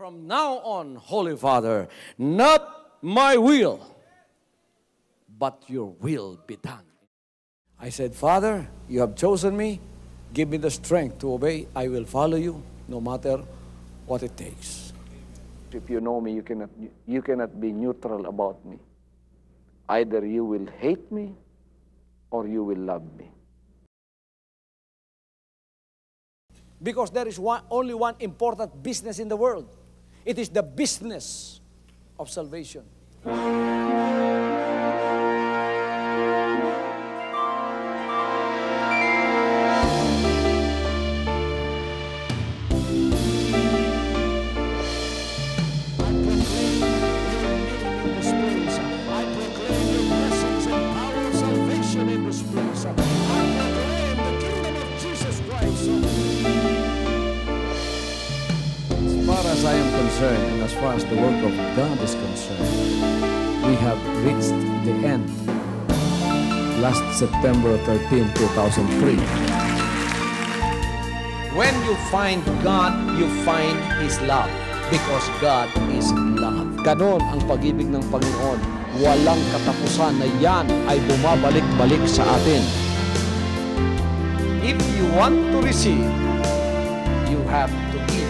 From now on, Holy Father, not my will, but your will be done. I said, Father, you have chosen me. Give me the strength to obey. I will follow you no matter what it takes. If you know me, you cannot be neutral about me. Either you will hate me or you will love me. Because there is only one important business in the world. It is the business of salvation. As I am concerned, and as far as the work of God is concerned, we have reached the end. Last September 13, 2003. When you find God, you find His love. Because God is love. Ganon ang pag-ibig ng Panginoon. Walang katapusan na yan ay bumabalik-balik sa atin. If you want to receive, you have to give.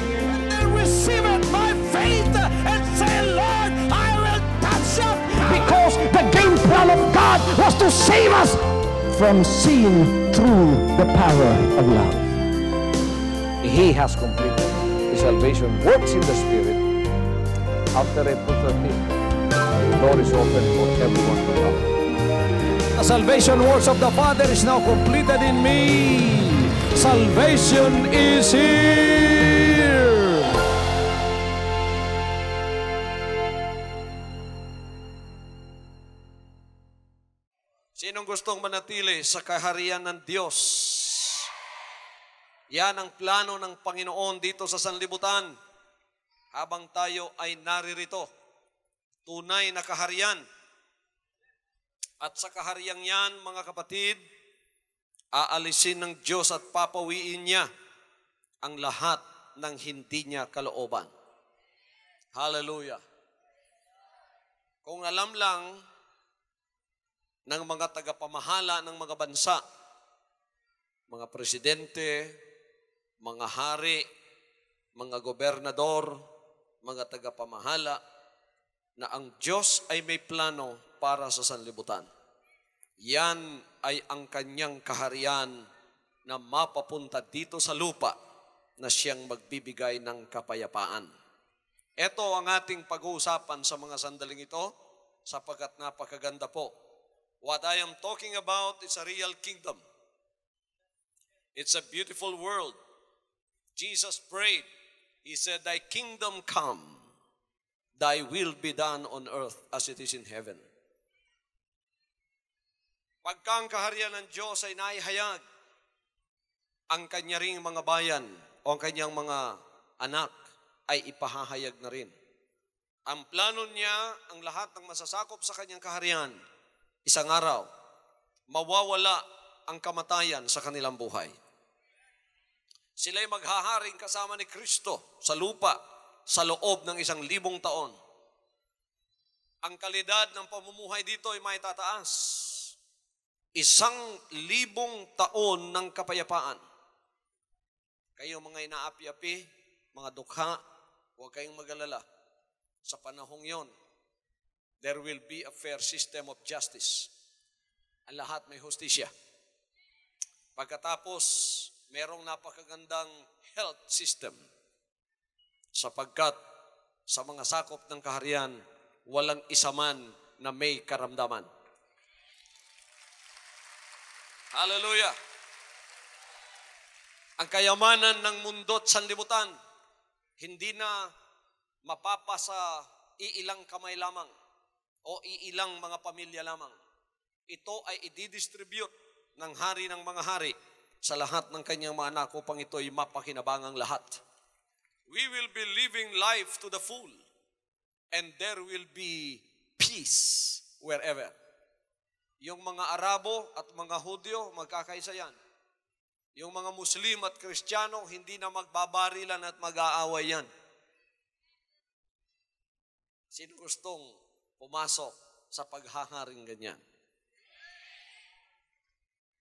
Receive it by faith and say, Lord, I will touch up. Because the game plan of God was to save us from seeing through the power of love. He has completed His salvation works in the Spirit. After April 13th, the door is open for everyone to come. The salvation works of the Father is now completed in me. Salvation is here. Sinong gustong manatili sa kaharian ng Diyos? Yan ang plano ng Panginoon dito sa sanlibutan. Habang tayo ay naririto, tunay na kaharian. At sa kahariang yan, mga kapatid, aalisin ng Diyos at papawiin niya ang lahat ng hindi niya kalooban. Hallelujah. Kung alam lang ng mga tagapamahala ng mga bansa, mga presidente, mga hari, mga gobernador, mga tagapamahala, na ang Diyos ay may plano para sa sanlibutan. Yan ay ang kanyang kaharian na mapapunta dito sa lupa na siyang magbibigay ng kapayapaan. Ito ang ating pag-uusapan sa mga sandaling ito sapagkat napakaganda po. What I am talking about is a real kingdom. It's a beautiful world. Jesus prayed. He said, Thy kingdom come, Thy will be done on earth as it is in heaven. Pagka ang kaharian ng Diyos ay naihayag, ang kanya ring mga bayan o ang kanyang mga anak ay ipahahayag na rin. Ang plano niya, ang lahat ng masasakop sa kanyang kaharian, isang araw, mawawala ang kamatayan sa kanilang buhay. Sila'y maghaharing kasama ni Kristo sa lupa sa loob ng 1,000 taon. Ang kalidad ng pamumuhay dito ay maitataas. 1,000 taon ng kapayapaan. Kayo mga inaapi-api, mga dukha, huwag kayong mag-alala. Sa panahong yon, there will be a fair system of justice. Ang lahat may hustisya. Pagkatapos, merong napakagandang health system. Sapagkat sa mga sakop ng kaharian, walang isa man na may karamdaman. Hallelujah! Ang kayamanan ng mundo at sanlibutan, hindi na mapapasa iilang kamay lamang o iilang mga pamilya lamang. Ito ay i-distribute ng hari ng mga hari sa lahat ng kanyang mga anak upang ito ay mapakinabangang lahat. We will be living life to the full and there will be peace wherever. Yung mga Arabo at mga Hudyo, magkakaisa yan. Yung mga Muslim at Kristiyano, hindi na magbabarilan at mag-aaway yan. Sino gustong pumasok sa paghaharing ganyan?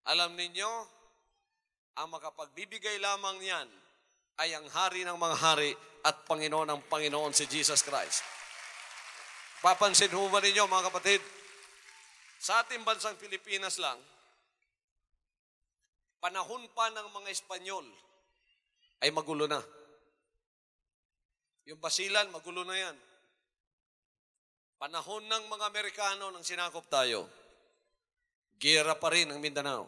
Alam ninyo, ang makapagbibigay lamang niyan ay ang hari ng mga hari at Panginoon ng Panginoon si Jesus Christ. Papansin ho ba ninyo mga kapatid, sa ating bansang Pilipinas lang, panahon pa ng mga Espanyol ay magulo na. Yung Basilan, magulo na yan. Panahon ng mga Amerikano nang sinakop tayo, giyera pa rin ang Mindanao.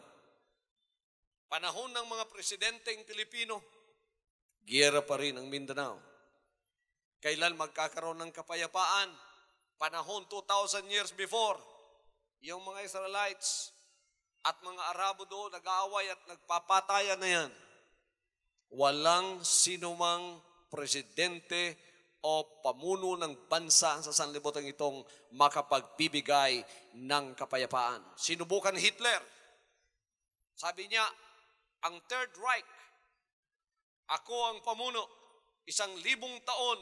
Panahon ng mga presidenteng Pilipino, giyera pa rin ang Mindanao. Kailan magkakaroon ng kapayapaan? Panahon 2,000 years before, yung mga Israelites at mga Arabo doon nag-aaway at nagpapatayan na yan. Walang sinumang presidente o pamuno ng bansa sa sanlibutan itong makapagbibigay ng kapayapaan. Sinubukan ni Hitler. Sabi niya, ang Third Reich, ako ang pamuno, 1,000 taon,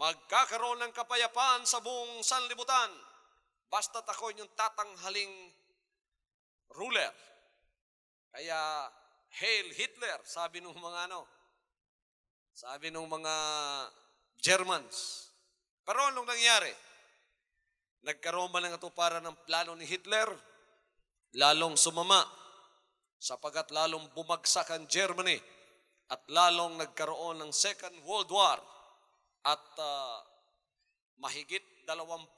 magkakaroon ng kapayapaan sa buong sanlibutan, basta't ako yung tatanghaling ruler. Kaya, Hail Hitler, sabi nung mga sabi nung mga Germans. Pero anong nangyari? Nagkaroon ba ng katuparan ng plano ni Hitler? Lalong sumama, sapagkat lalong bumagsak ang Germany at lalong nagkaroon ng Second World War at mahigit 25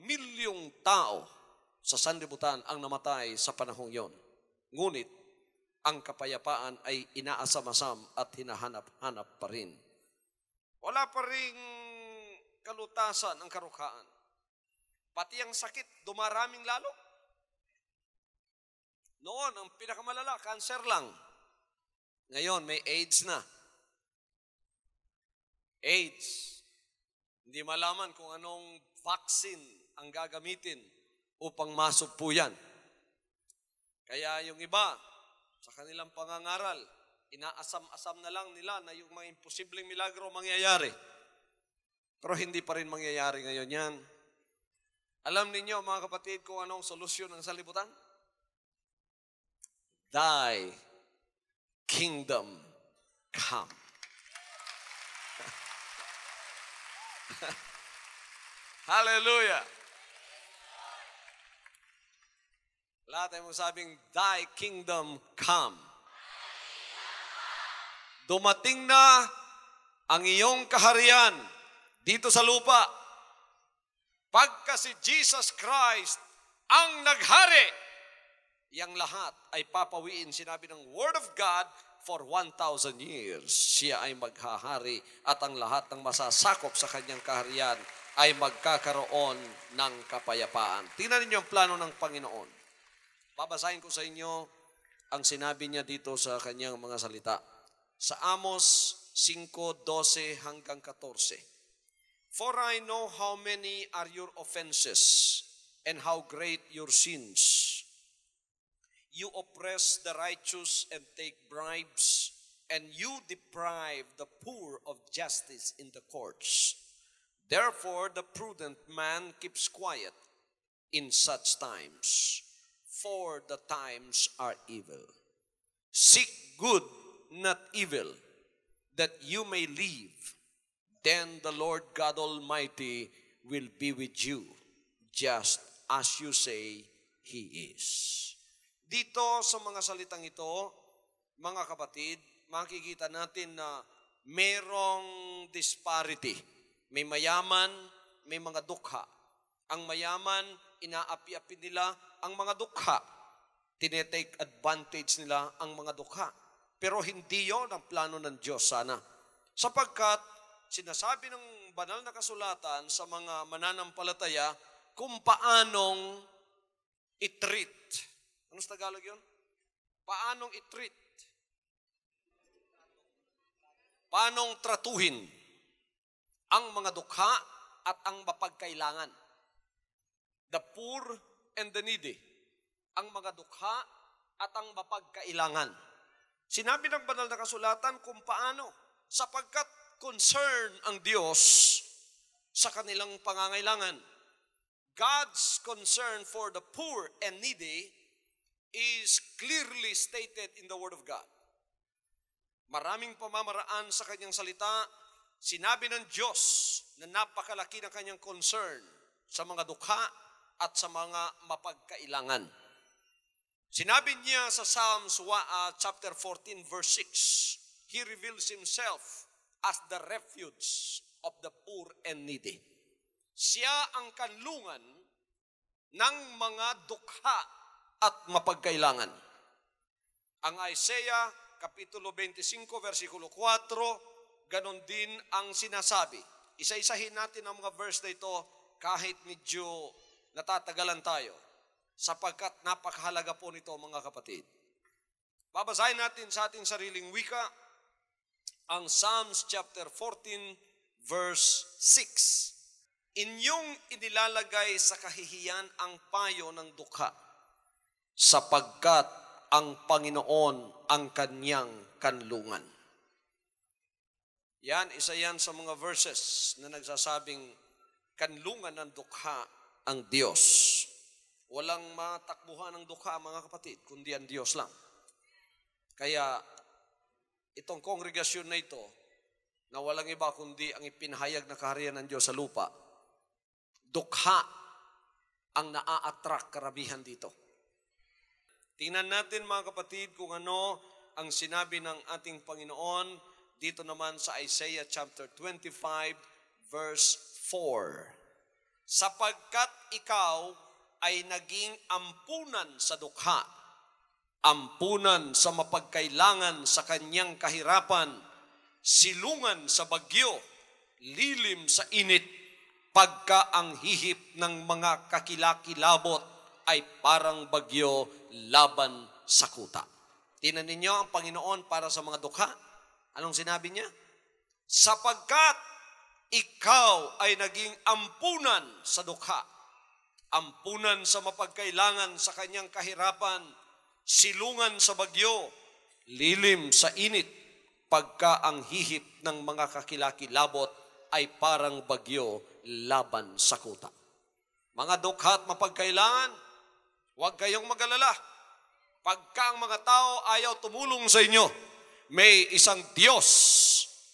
milyong tao sa sanlibutan ang namatay sa panahong yon. Ngunit, ang kapayapaan ay inaasam-asam at hinahanap-hanap pa rin. Wala pa rin kalutasan ang karukhaan. Pati ang sakit, dumaraming lalo. Noon, ang pinakamalala, cancer lang. Ngayon, may AIDS na. AIDS. Hindi malaman kung anong vaccine ang gagamitin upang masugpo yan. Kaya yung iba, sa kanilang pangangaral, inaasam-asam na lang nila na yung mga imposibleng milagro mangyayari. Pero hindi pa rin mangyayari ngayon yan. Alam ninyo mga kapatid kung anong solusyon ng sanlibutan? Thy kingdom come. Hallelujah! Lahat ay masabing, Thy kingdom come. Dumating na ang iyong kaharian dito sa lupa. Pagka si Jesus Christ ang naghari, yang lahat ay papawiin, sinabi ng Word of God, for 1,000 years. Siya ay maghahari at ang lahat ng masasakop sa kanyang kaharian ay magkakaroon ng kapayapaan. Tingnan ninyo ang plano ng Panginoon. Babasahin ko sa inyo ang sinabi niya dito sa kanyang mga salita. Sa Amos 5:12 hanggang 14. For I know how many are your offenses and how great your sins. You oppress the righteous and take bribes, and you deprive the poor of justice in the courts. Therefore, the prudent man keeps quiet in such times, for the times are evil. Seek good, not evil, that you may live. Then the Lord God Almighty will be with you, just as you say He is. Dito sa mga salitang ito, mga kapatid, makikita natin na merong disparity. May mayaman, may mga dukha. Ang mayaman, inaapi-api nila ang mga dukha. Tinetake advantage nila ang mga dukha. Pero hindi yon ang plano ng Diyos sana. Sapagkat sinasabi ng banal na kasulatan sa mga mananampalataya kung paanong i-treat. Ano sa Tagalog yun? Paanong i-treat? Paanong tratuhin ang mga dukha at ang mapagkailangan? The poor and the needy. Ang mga dukha at ang mapagkailangan. Sinabi ng banal na kasulatan kung paano. Sapagkat concern ang Diyos sa kanilang pangangailangan. God's concern for the poor and needy is clearly stated in the Word of God. Maraming pamamaraan sa kanyang salita, sinabi ng Diyos na napakalaki ng kanyang concern sa mga dukha at sa mga mapagkailangan. Sinabi niya sa Psalms chapter 14 verse 6, He reveals Himself as the refuge of the poor and needy. Siya ang kanlungan ng mga dukha at mapagkailangan. Ang Isaiah Kapitulo 25, versikulo 4, ganon din ang sinasabi. Isa-isahin natin ang mga verse na ito kahit medyo natatagalan tayo, sapagkat napakahalaga po nito mga kapatid. Babasahin natin sa ating sariling wika ang Psalms chapter 14, verse 6. Inyong inilalagay sa kahihiyan ang payo ng dukha, sapagkat ang Panginoon ang kanyang kanlungan. Yan, isa yan sa mga verses na nagsasabing kanlungan ng dukha ang Diyos. Walang matakbuhan ng dukha mga kapatid, kundi ang Diyos lang. Kaya itong kongregasyon na ito, na walang iba kundi ang ipinahayag na kaharian ng Diyos sa lupa, dukha ang naa-attract karamihan dito. Tingnan natin mga kapatid kung ano ang sinabi ng ating Panginoon dito naman sa Isaiah chapter 25 verse 4. Sapagkat ikaw ay naging ampunan sa dukha, ampunan sa mapagkailangan sa kanyang kahirapan, silungan sa bagyo, lilim sa init, pagka ang hihip ng mga kakilakilabot ay parang bagyo laban sa kuta. Tingnan ninyo ang Panginoon para sa mga dukha. Anong sinabi niya? Sapagkat ikaw ay naging ampunan sa dukha, ampunan sa mapagkailangan sa kanyang kahirapan, silungan sa bagyo, lilim sa init, pagka ang hihip ng mga kakilakilabot ay parang bagyo laban sa kuta. Mga dukha at mapagkailangan, huwag kayong mag-alala. Pagka ang mga tao ayaw tumulong sa inyo, may isang Diyos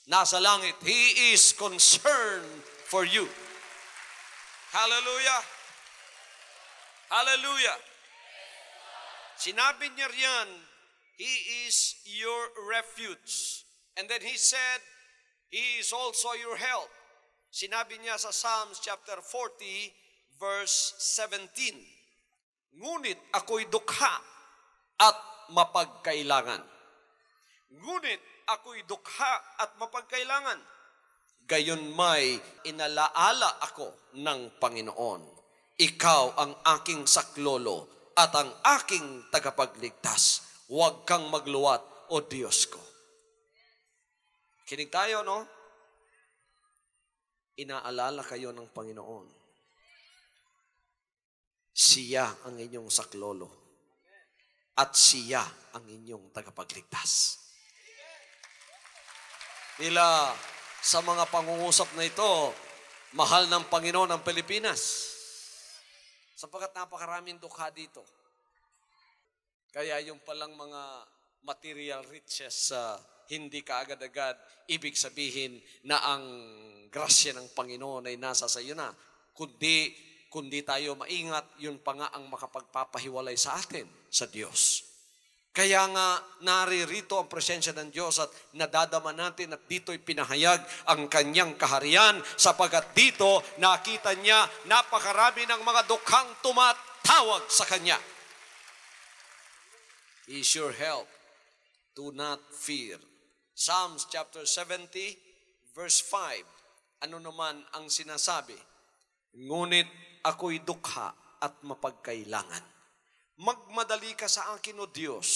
nasa langit. He is concerned for you. Hallelujah! Hallelujah! Sinabi niya riyan, He is your refuge. And then He said, He is also your help. Sinabi niya sa Psalms chapter 40, verse 17, Ngunit ako'y dukha at mapagkailangan. Ngunit ako'y dukha at mapagkailangan. Gayon may inalaala ako ng Panginoon. Ikaw ang aking saklolo at ang aking tagapagligtas. Huwag kang magluwat, O Diyos ko. Kinig tayo, no? Inaalala kayo ng Panginoon. Siya ang inyong saklolo at siya ang inyong tagapagligtas. Tila sa mga pangungusap na ito, mahal ng Panginoon ang Pilipinas. Sapagkat napakaraming dukha dito. Kaya yung palang mga material riches hindi kaagad-agad ibig sabihin na ang grasya ng Panginoon ay nasa sa iyo na. Kundi tayo maingat, yun pa nga ang makapagpapahiwalay sa atin sa Diyos. Kaya nga naririto ang presensya ng Diyos at nadadama natin at dito'y pinahayag ang kanyang kaharian sapagkat dito nakita niya napakarami ng mga dukhang tumatawag sa kanya. He is your help. Do not fear. Psalms chapter 70, verse 5. Ano naman ang sinasabi? Ngunit ako'y dukha at mapagkailangan. Magmadali ka sa akin, O Diyos.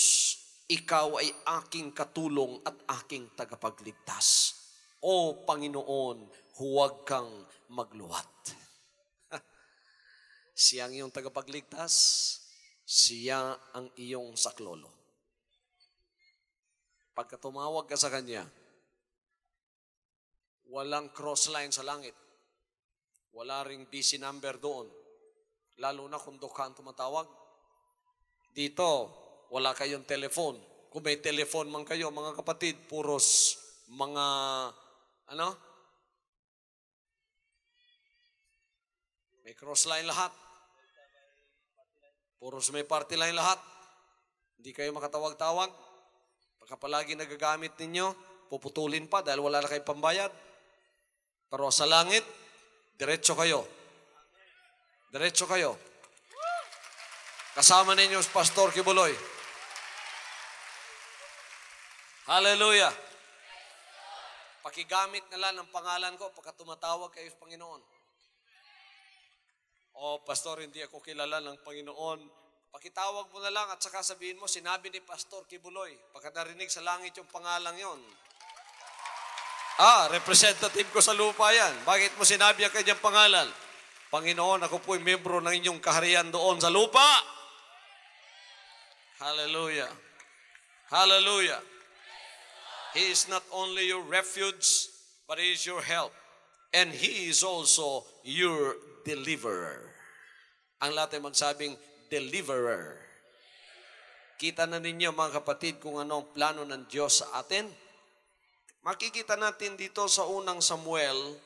Ikaw ay aking katulong at aking tagapagligtas. O Panginoon, huwag kang magluwat. Siya ang iyong tagapagligtas. Siya ang iyong saklolo. Pagka tumawag ka sa Kanya, Walang cross line sa langit. Wala ring busy number doon. Lalo na kung dukha ang tumatawag. Dito, wala kayong telephone. Kung may telephone man kayo, mga kapatid, puros mga, may cross line lahat. Puros may party line lahat. Hindi kayo makatawag-tawag. Pagka palagi nagagamit ninyo, puputulin pa dahil wala na kayong pambayad. Pero sa langit, diretso kayo. Diretso kayo. Kasama ninyo si Pastor Kibuloy. Hallelujah. Pakigamit na lang ng pangalan ko pagka tumatawag kayo sa Panginoon. O, Pastor, hindi ako kilala ng Panginoon. Pakitawag mo na lang at saka sabihin mo, sinabi ni Pastor Kibuloy. Pagka narinig sa langit yung pangalang yon. Representative ko sa lupa yan. Bakit mo sinabi ang kanyang pangalan? Panginoon, ako po'y membro ng inyong kaharian doon sa lupa. Hallelujah. Hallelujah. He is not only your refuge, but He is your help. And He is also your deliverer. Ang lahat ay magsabing deliverer. Kita na ninyo mga kapatid kung ano ang plano ng Diyos sa atin. Makikita natin dito sa unang Samuel,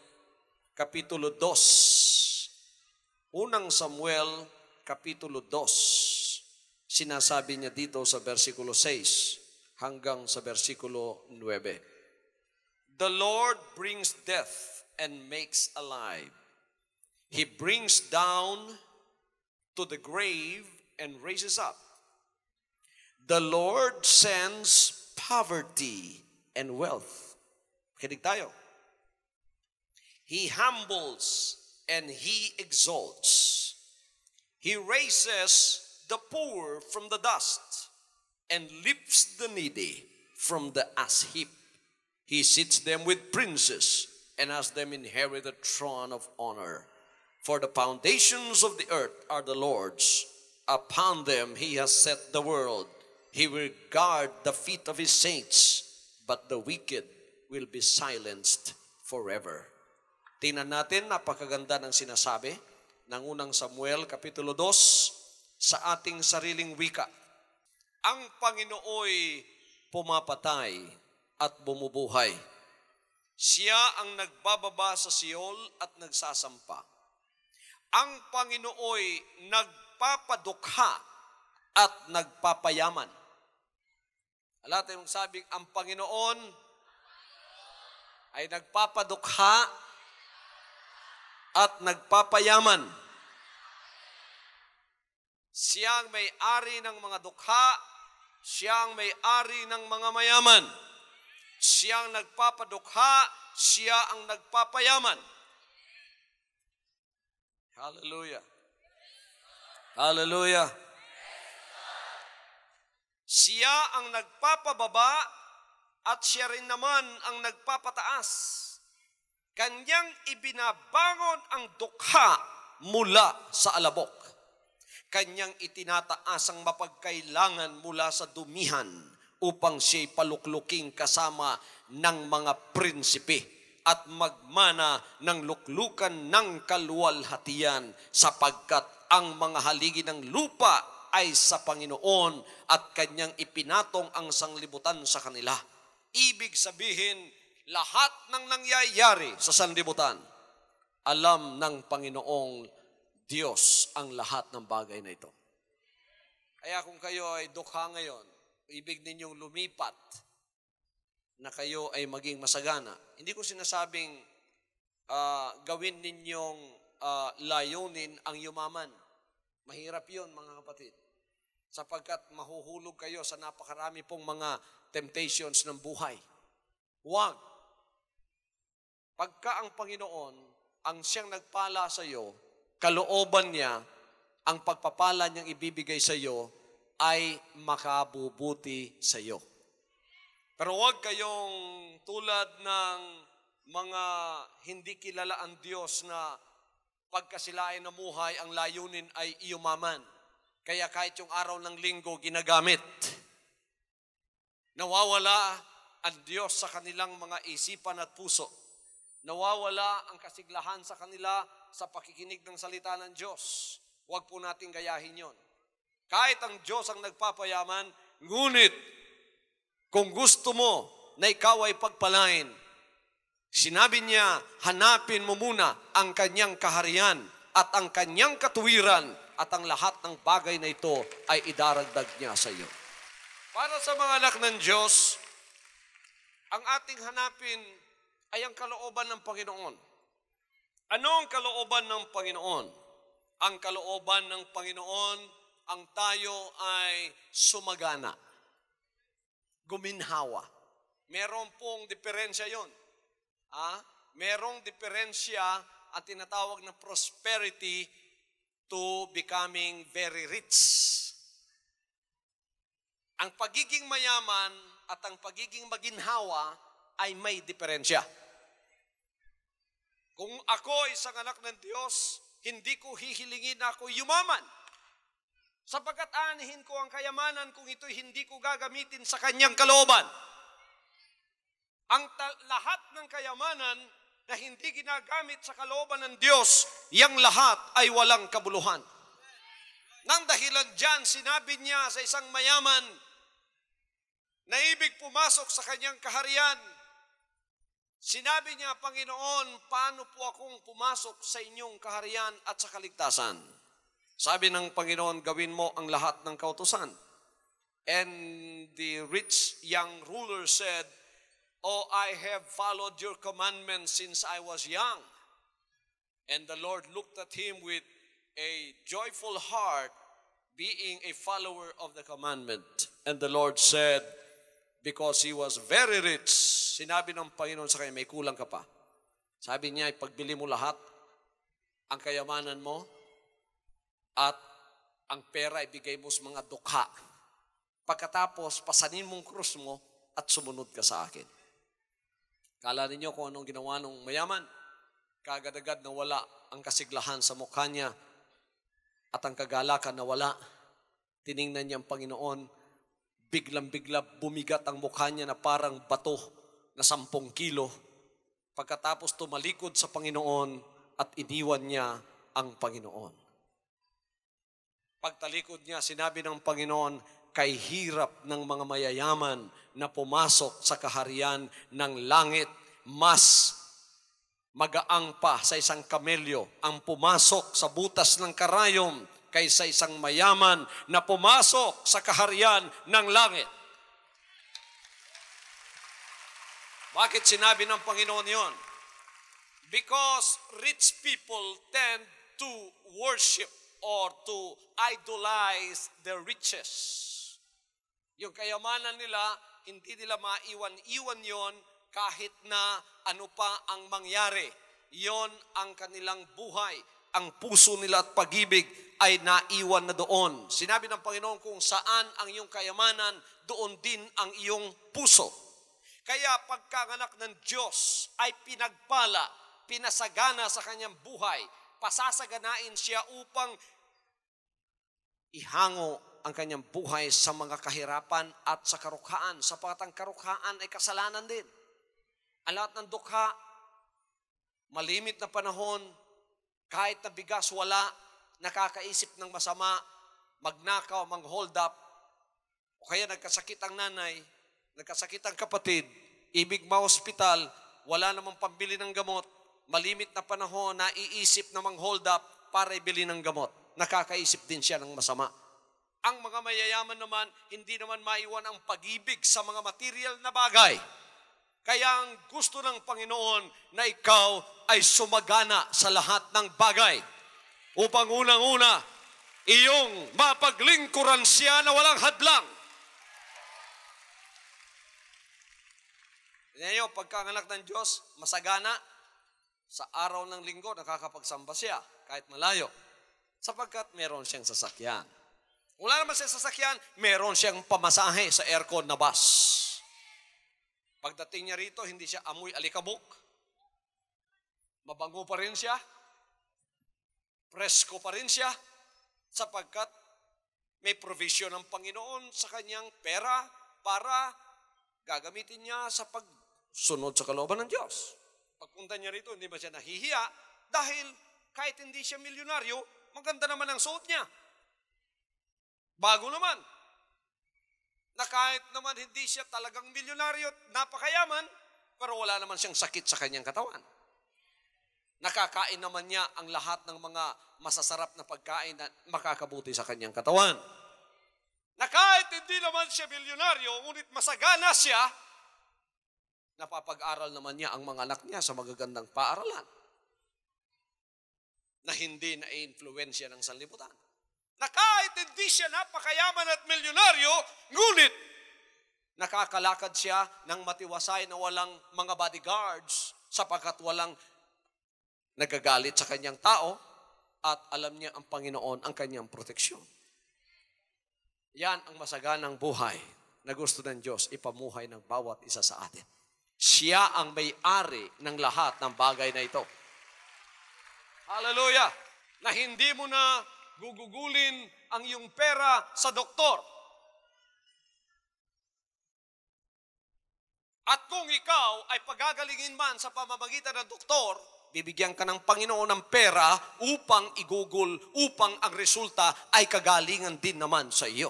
Kapitulo 2. Unang Samuel, Kapitulo 2. Sinasabi niya dito sa versikulo 6 hanggang sa versikulo 9. The Lord brings death and makes alive. He brings down to the grave and raises up. The Lord sends poverty and wealth. Kinig tayo. He humbles and He exalts. He raises the poor from the dust and lifts the needy from the ash heap. He sits them with princes and has them inherit the throne of honor. For the foundations of the earth are the Lord's. Upon them He has set the world. He will guard the feet of His saints, but the wicked will be silenced forever. Tingnan natin, napakaganda ng sinasabi ng unang Samuel, Kapitulo 2, sa ating sariling wika. Ang Panginooy pumapatay at bumubuhay. Siya ang nagbababa sa Siol at nagsasampa. Ang Panginooy nagpapadukha at nagpapayaman. Alam tayo mong sabing, ang Panginoon ay nagpapadukha at nagpapayaman. Siyang may-ari ng mga dukha, siyang may-ari ng mga mayaman. Siyang nagpapadukha, siya ang nagpapayaman. Hallelujah. Hallelujah. Siya ang nagpapababa at siya rin naman ang nagpapataas. Kanyang ibinabangon ang dukha mula sa alabok. Kanyang itinataas ang mapagkailangan mula sa dumihan upang siya'y palukluking kasama ng mga prinsipe at magmana ng luklukan ng kaluwalhatian sapagkat ang mga haligi ng lupa ay sa Panginoon at kanyang ipinatong ang sanglibutan sa kanila. Ibig sabihin, lahat ng nangyayari sa sanlibutan, alam ng Panginoong Diyos ang lahat ng bagay na ito. Kaya kung kayo ay dukha ngayon, ibig ninyong lumipat na kayo ay maging masagana. Hindi ko sinasabing gawin ninyong layunin ang yumaman. Mahirap yun, mga kapatid. Sapagkat mahuhulog kayo sa napakarami pong mga temptations ng buhay. Huwag. Pagka ang Panginoon, ang siyang nagpala sa iyo, kalooban niya, ang pagpapala niyang ibibigay sa iyo ay makabubuti sa iyo. Pero huwag kayong tulad ng mga hindi kilala ang Diyos na pagka sila ay namuhay, ang layunin ay iyumaman. Kaya kahit yung araw ng linggo ginagamit. Nawawala ang Diyos sa kanilang mga isipan at puso Nawawala ang kasiglahan sa kanila sa pakikinig ng salita ng Diyos. Huwag po nating gayahin yon. Kahit ang Diyos ang nagpapayaman, ngunit kung gusto mo na ikaw ay pagpalain, sinabi niya, hanapin mo muna ang kanyang kaharian at ang kanyang katuwiran at ang lahat ng bagay na ito ay idaragdag niya sa iyo. Para sa mga anak ng Diyos, ang ating hanapin ay ang kalooban ng Panginoon. Ano ang kalooban ng Panginoon? Ang kalooban ng Panginoon, ang tayo ay sumagana, guminhawa. Meron pong diferensya yon. Merong diferensya ang tinatawag na prosperity to becoming very rich. Ang pagiging mayaman at ang pagiging maginhawa ay may diferensya. Kung ako isang anak ng Diyos, hindi ko hihilingin na ako yumaman. Sapagkat aanihin ko ang kayamanan kung ito'y hindi ko gagamitin sa kanyang kalooban. Ang lahat ng kayamanan na hindi ginagamit sa kalooban ng Diyos, yang lahat ay walang kabuluhan. Nang dahilan dyan, sinabi niya sa isang mayaman na ibig pumasok sa kanyang kaharian. Sinabi niya, Panginoon, paano po akong pumasok sa inyong kaharian at sa kaligtasan? Sabi ng Panginoon, gawin mo ang lahat ng kautusan. And the rich young ruler said, Oh, I have followed your commandments since I was young. And the Lord looked at him with a joyful heart, being a follower of the commandment. And the Lord said, because he was very rich, sinabi ng Panginoon sa kanya, may kulang ka pa. Sabi niya, ipagbili mo lahat, ang kayamanan mo, at ang pera ibigay mo sa mga dukha. Pagkatapos, pasanin mong krus mo at sumunod ka sa akin. Kala ninyo kung anong ginawa ng mayaman? Kaagad-agad na wala ang kasiglahan sa mukha niya at ang kagalakan na wala. Tiningnan niya ang Panginoon, biglang-bigla bumigat ang mukha niya na parang bato na 10 kilo. Pagkatapos tumalikod sa Panginoon at iniwan niya ang Panginoon. Pagtalikod niya, sinabi ng Panginoon, kay hirap ng mga mayayaman na pumasok sa kaharian ng langit, mas magaang pa sa isang kamelyo ang pumasok sa butas ng karayom kaysa isang mayaman na pumasok sa kaharian ng langit. Bakit sinabi ng Panginoon yon? Because rich people tend to worship or to idolize their riches. Yung kayamanan nila, hindi nila maiwan-iwan yon kahit na ano pa ang mangyari. Yon ang kanilang buhay. Ang puso nila at pag-ibig ay naiwan na doon. Sinabi ng Panginoon, kung saan ang iyong kayamanan, doon din ang iyong puso. Kaya pagkanganak ng Diyos ay pinagpala, pinasagana sa kanyang buhay. Pasasaganain siya upang ihango ang kanyang buhay sa mga kahirapan at sa karukhaan, sapagat ang karukhaan ay kasalanan din. Ang lahat ng dukha, malimit na panahon, kahit na bigas wala, nakakaisip ng masama, magnakaw, mang-hold up, o kaya nagkasakit ang nanay, nagkasakit ang kapatid, ibig ma-hospital, wala namang pambili ng gamot, malimit na panahon, naiisip na mang-hold up para ibili ng gamot. Nakakaisip din siya ng masama. Ang mga mayayaman naman, hindi naman maiwan ang pag-ibig sa mga material na bagay. Kaya ang gusto ng Panginoon na ikaw ay sumagana sa lahat ng bagay. Upang unang-una, iyong mapaglingkuran siya na walang hadlang. Tignan niyo, pagkanganak ng Diyos, masagana. Sa araw ng linggo, nakakapagsamba siya kahit malayo. Sapagkat meron siyang sasakyan. Wala naman siyang sasakyan, meron siyang pamasahe sa aircon na bus. Pagdating niya rito, hindi siya amoy alikabok. Mabango pa rin siya. Presko pa rin siya. Sapagkat may provision ng Panginoon sa kanyang pera para gagamitin niya sa pagsunod sa kalooban ng Diyos. pagpunta niya rito, hindi ba siya nahihiya? Dahil kahit hindi siya milyonaryo, maganda naman ang suot niya. Bago naman. Na kahit naman hindi siya talagang milyonaryo at napakayaman, pero wala naman siyang sakit sa kanyang katawan. Nakakain naman niya ang lahat ng mga masasarap na pagkain na makakabuti sa kanyang katawan. Na kahit hindi naman siya milyonaryo, ngunit masagana siya, napapag-aral naman niya ang mga anak niya sa magagandang paaralan na hindi na-influensya ng sanlibutan. Na kahit hindi siya napakayaman at milyonaryo, ngunit nakakalakad siya ng matiwasay na walang mga bodyguards sapagkat walang nagagalit sa kanyang tao at alam niya ang Panginoon ang kanyang proteksyon. Yan ang masaganang buhay na gusto ng Diyos ipamuhay ng bawat isa sa atin. Siya ang may-ari ng lahat ng bagay na ito. Hallelujah! Na hindi mo na gugugulin ang iyong pera sa doktor. At kung ikaw ay pagagalingin man sa pamamagitan ng doktor, bibigyan ka ng Panginoon ng pera upang igugol, upang ang resulta ay kagalingan din naman sa iyo.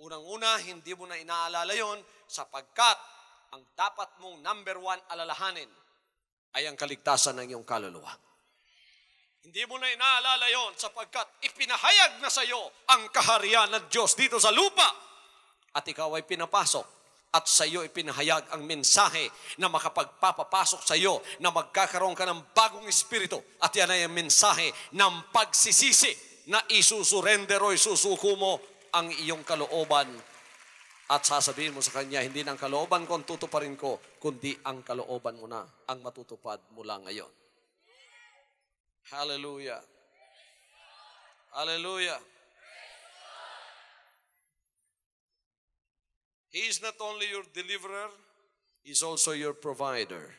Unang-una, hindi mo na inaalala yon sapagkat ang dapat mong number 1 alalahanin ay ang kaligtasan ng iyong kaluluwa. Hindi mo na inaalala yon sapagkat ipinahayag na sa iyo ang kaharian ng Diyos dito sa lupa. At ikaw ay pinapasok at sa iyo ipinahayag ang mensahe na makapagpapapasok sa iyo na magkakaroon ka ng bagong espiritu. At yan ay ang mensahe ng pagsisisi na isusurrender o isusuko mo ang iyong kalooban. At sasabihin mo sa Kanya, hindi ng kalooban ko ang tutuparin ko, kundi ang kalooban mo na ang matutupad mula ngayon. Hallelujah. Hallelujah. He is not only your deliverer, He is also your provider.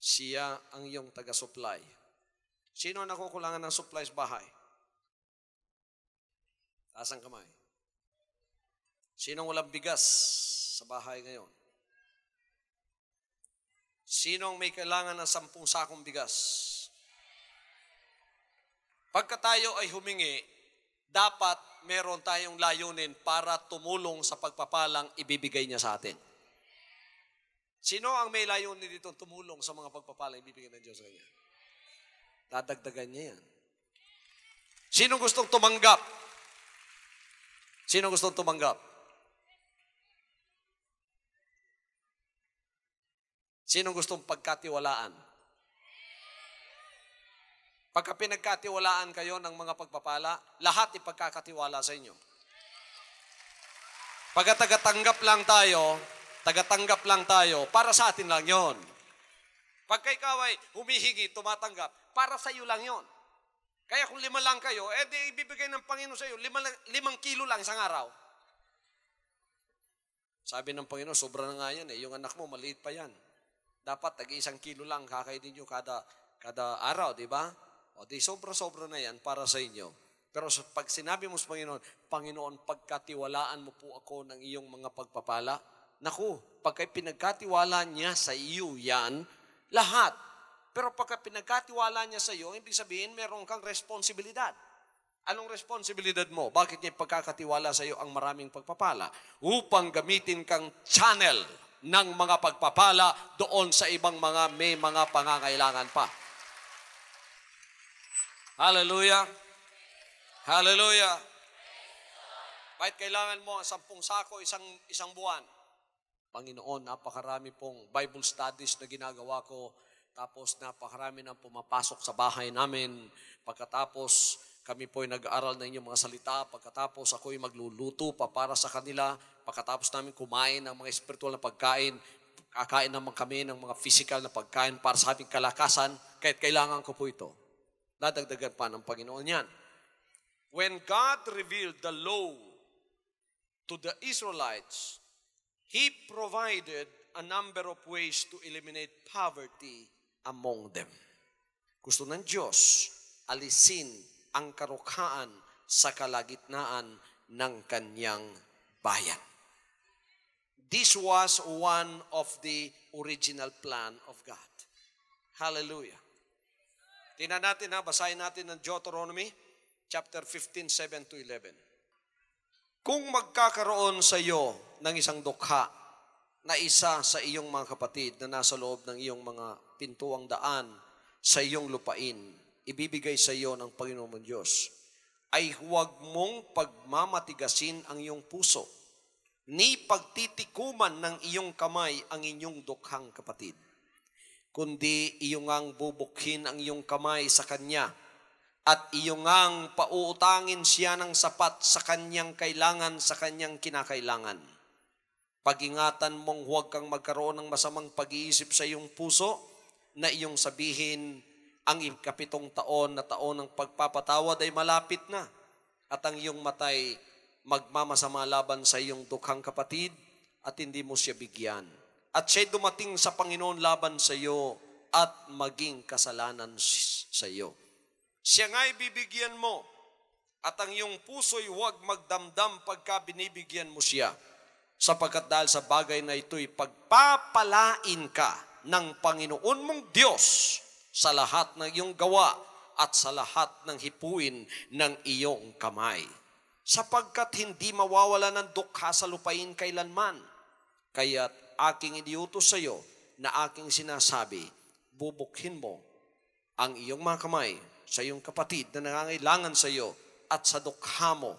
Siya ang iyong taga-supply. Sino ang nakukulangan ng supply sa bahay? Taas ang kamay. Sinong walang bigas sa bahay ngayon? Sinong may kailangan ng 10 sakong bigas? Pagka tayo ay humingi, dapat meron tayong layunin para tumulong sa pagpapalang ibibigay niya sa atin. Sino ang may layunin dito tumulong sa mga pagpapalang ibibigay ng Diyos sa kanya? Dadagdagan niya yan. Sino gustong tumanggap? Sino gustong tumanggap? Sino gustong pagkatiwalaan? Pagka pinagkatiwalaan kayo ng mga pagpapala, lahat ipagkakatiwala sa inyo. Pagka tagatanggap lang tayo, para sa atin lang yon. Pagka ikaw ay humihingi, tumatanggap, para sa iyo lang yon. Kaya kung 5 lang kayo, di ibibigay ng Panginoon sa iyo, 5 kilo lang isang araw. Sabi ng Panginoon, sobra na nga yan yung anak mo, maliit pa yan. Dapat tag-1 kilo lang kakainin nyo kada araw, di ba? O di sobra-sobra na yan para sa inyo. Pero pag sinabi mo sa Panginoon, Panginoon, pagkatiwalaan mo po ako ng iyong mga pagpapala, naku, pagka pinagkatiwala niya sa iyo yan, lahat. Pero pagka pinagkatiwala niya sa iyo, ibig sabihin meron kang responsibilidad. Anong responsibilidad mo? Bakit niya pagkakatiwala sa iyo ang maraming pagpapala? Upang gamitin kang channel ng mga pagpapala doon sa ibang may mga pangangailangan pa. Hallelujah. Hallelujah. Kahit kailangan mo 10 sako isang buwan. Panginoon, napakarami pong Bible studies na ginagawa ko. Tapos napakarami nang pumapasok sa bahay namin. Pagkatapos kami po'y nag-aaral ng inyong mga salita. Pagkatapos ako'y magluluto pa para sa kanila. Pagkatapos namin kumain ng mga spiritual na pagkain. Kakain naman kami ng mga physical na pagkain para sa aming kalakasan. Kahit kailangan ko po ito. Dadagdagan pa ng Panginoon yan. When God revealed the law to the Israelites, He provided a number of ways to eliminate poverty among them. Gusto ng Diyos alisin ang karukhaan sa kalagitnaan ng kanyang bayan. This was one of the original plan of God. Hallelujah. Tingnan natin basahin natin ng Deuteronomy chapter 15, 7-11. Kung magkakaroon sa iyo ng isang dukha na isa sa iyong mga kapatid na nasa loob ng iyong mga pintuang daan sa iyong lupain, ibibigay sa iyo ng Panginoon mong Diyos, ay huwag mong pagmamatigasin ang iyong puso, ni pagtitikuman ng iyong kamay ang inyong dukhang kapatid, kundi iyong ang bubukhin ang iyong kamay sa kanya, at iyong ang pauutangin siya ng sapat sa kanyang kailangan, sa kanyang kinakailangan. Pag-ingatan mong huwag kang magkaroon ng masamang pag-iisip sa iyong puso, na iyong sabihin, ang 7 taon na taon ng pagpapatawad ay malapit na, at ang iyong matay magmamasama laban sa iyong dukhang kapatid, at hindi mo siya bigyan. At siya'y dumating sa Panginoon laban sa iyo, at maging kasalanan sa iyo. Siya nga'y bibigyan mo, at ang iyong puso'y huwag magdamdam pagka binibigyan mo siya, sapagkat dahil sa bagay na ito'y pagpapalain ka ng Panginoon mong Diyos sa lahat ng iyong gawa at sa lahat ng hipuin ng iyong kamay. Sapagkat hindi mawawala ng dukha sa lupain kailanman. Kaya't aking iniutos sa iyo na aking sinasabi, bubukhin mo ang iyong mga kamay sa iyong kapatid na nangangailangan sa iyo at sa dukha mo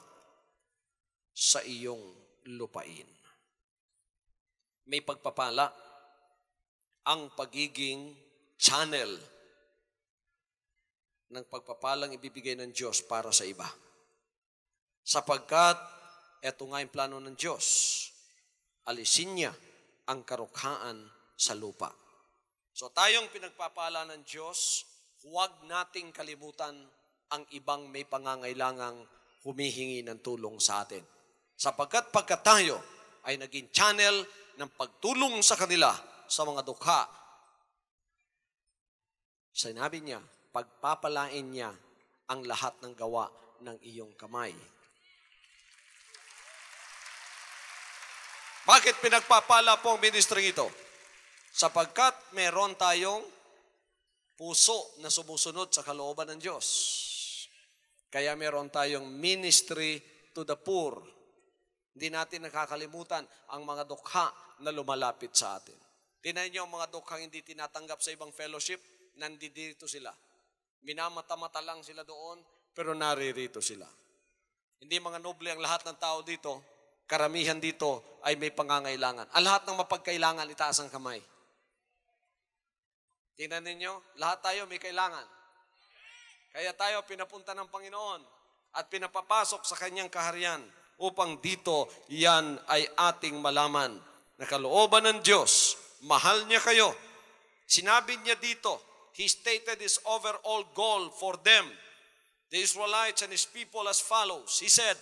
sa iyong lupain. May pagpapala ang pagiging channel ng pagpapalang ibibigay ng Diyos para sa iba. Sapagkat eto nga yung plano ng Diyos, alisin niya ang karukhaan sa lupa. So tayong pinagpapala ng Diyos, huwag nating kalimutan ang ibang may pangangailangang humihingi ng tulong sa atin. Sapagkat pagka tayo ay naging channel ng pagtulong sa kanila sa mga dukha, sinabi niya, pagpapalain niya ang lahat ng gawa ng iyong kamay. Bakit pinagpapala po ang ministry ito? Sapagkat meron tayong puso na sumusunod sa kalooban ng Diyos. Kaya meron tayong ministry to the poor. Hindi natin nakakalimutan ang mga dukha na lumalapit sa atin. Tingnan niyo ang mga dukhang hindi tinatanggap sa ibang fellowship, nandito sila. Minamata-mata lang sila doon, pero naririto sila. Hindi mga noble ang lahat ng tao dito, karamihan dito ay may pangangailangan. Ang lahat ng mapagkailangan, itaas ang kamay. Tingnan ninyo, lahat tayo may kailangan. Kaya tayo pinapunta ng Panginoon at pinapapasok sa kanyang kaharian upang dito yan ay ating malaman na kalooban ng Diyos, mahal niya kayo. Sinabi niya dito, He stated His overall goal for them, the Israelites and His people, as follows. He said,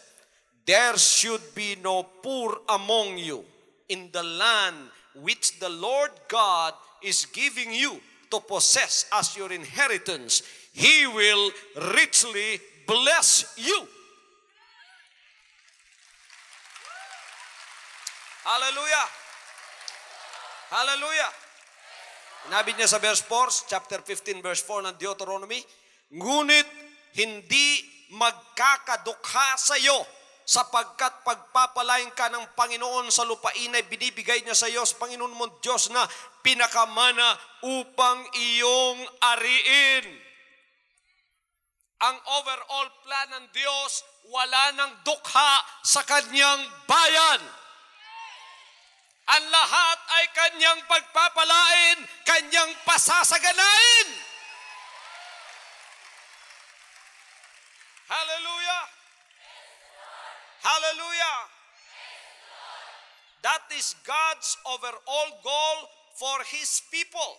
there should be no poor among you in the land which the Lord God is giving you to possess as your inheritance. He will richly bless you. Hallelujah! Hallelujah! Sinabi niya sa verse 4, chapter 15, verse 4 ng Deuteronomy, ngunit hindi magkakadukha sa iyo, sapagkat pagpapalain ka ng Panginoon sa lupain ay binibigay niya sa iyo sa Panginoon mong Diyos na pinakamana upang iyong ariin. Ang overall plan ng Diyos, wala nang dukha sa kanyang bayan. Ang lahat ay kanyang pagpapalain, kanyang pasasaganain. Hallelujah! Hallelujah! That is God's overall goal for His people.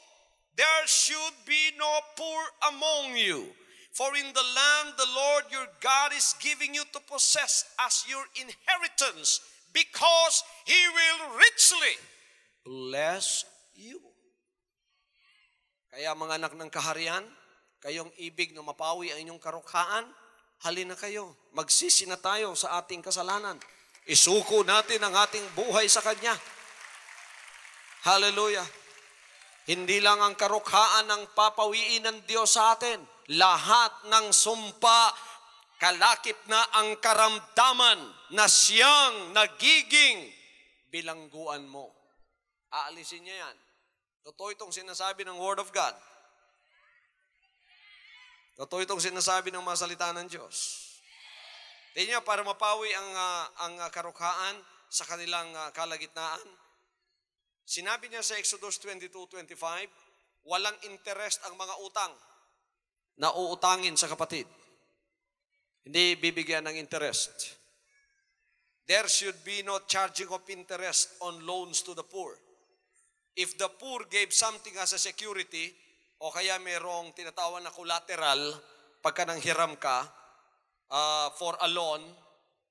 There should be no poor among you. For in the land the Lord your God is giving you to possess as your inheritance, because He will richly bless you. Kaya mga anak ng kaharian, kayong ibig na mapawi ang inyong karukhaan, halina kayo, magsisi na tayo sa ating kasalanan. Isuko natin ang ating buhay sa Kanya. Hallelujah. Hindi lang ang karukhaan ang papawiin ng Diyos sa atin. Lahat ng sumpa, kalakip na ang karamdaman na siyang nagiging bilangguan mo. Aalisin niya yan. Totoo itong sinasabi ng Word of God. Totoo itong sinasabi ng mga salita ng Diyos. Tingnan niyo, para mapawi ang karukhaan sa kanilang kalagitnaan, sinabi niya sa Exodus 22:25, walang interest ang mga utang na uutangin sa kapatid. Hindi bibigyan ng interest. There should be no charging of interest on loans to the poor. If the poor gave something as a security, o kaya mayroong tinatawag na collateral, pagka nanghiram ka for a loan,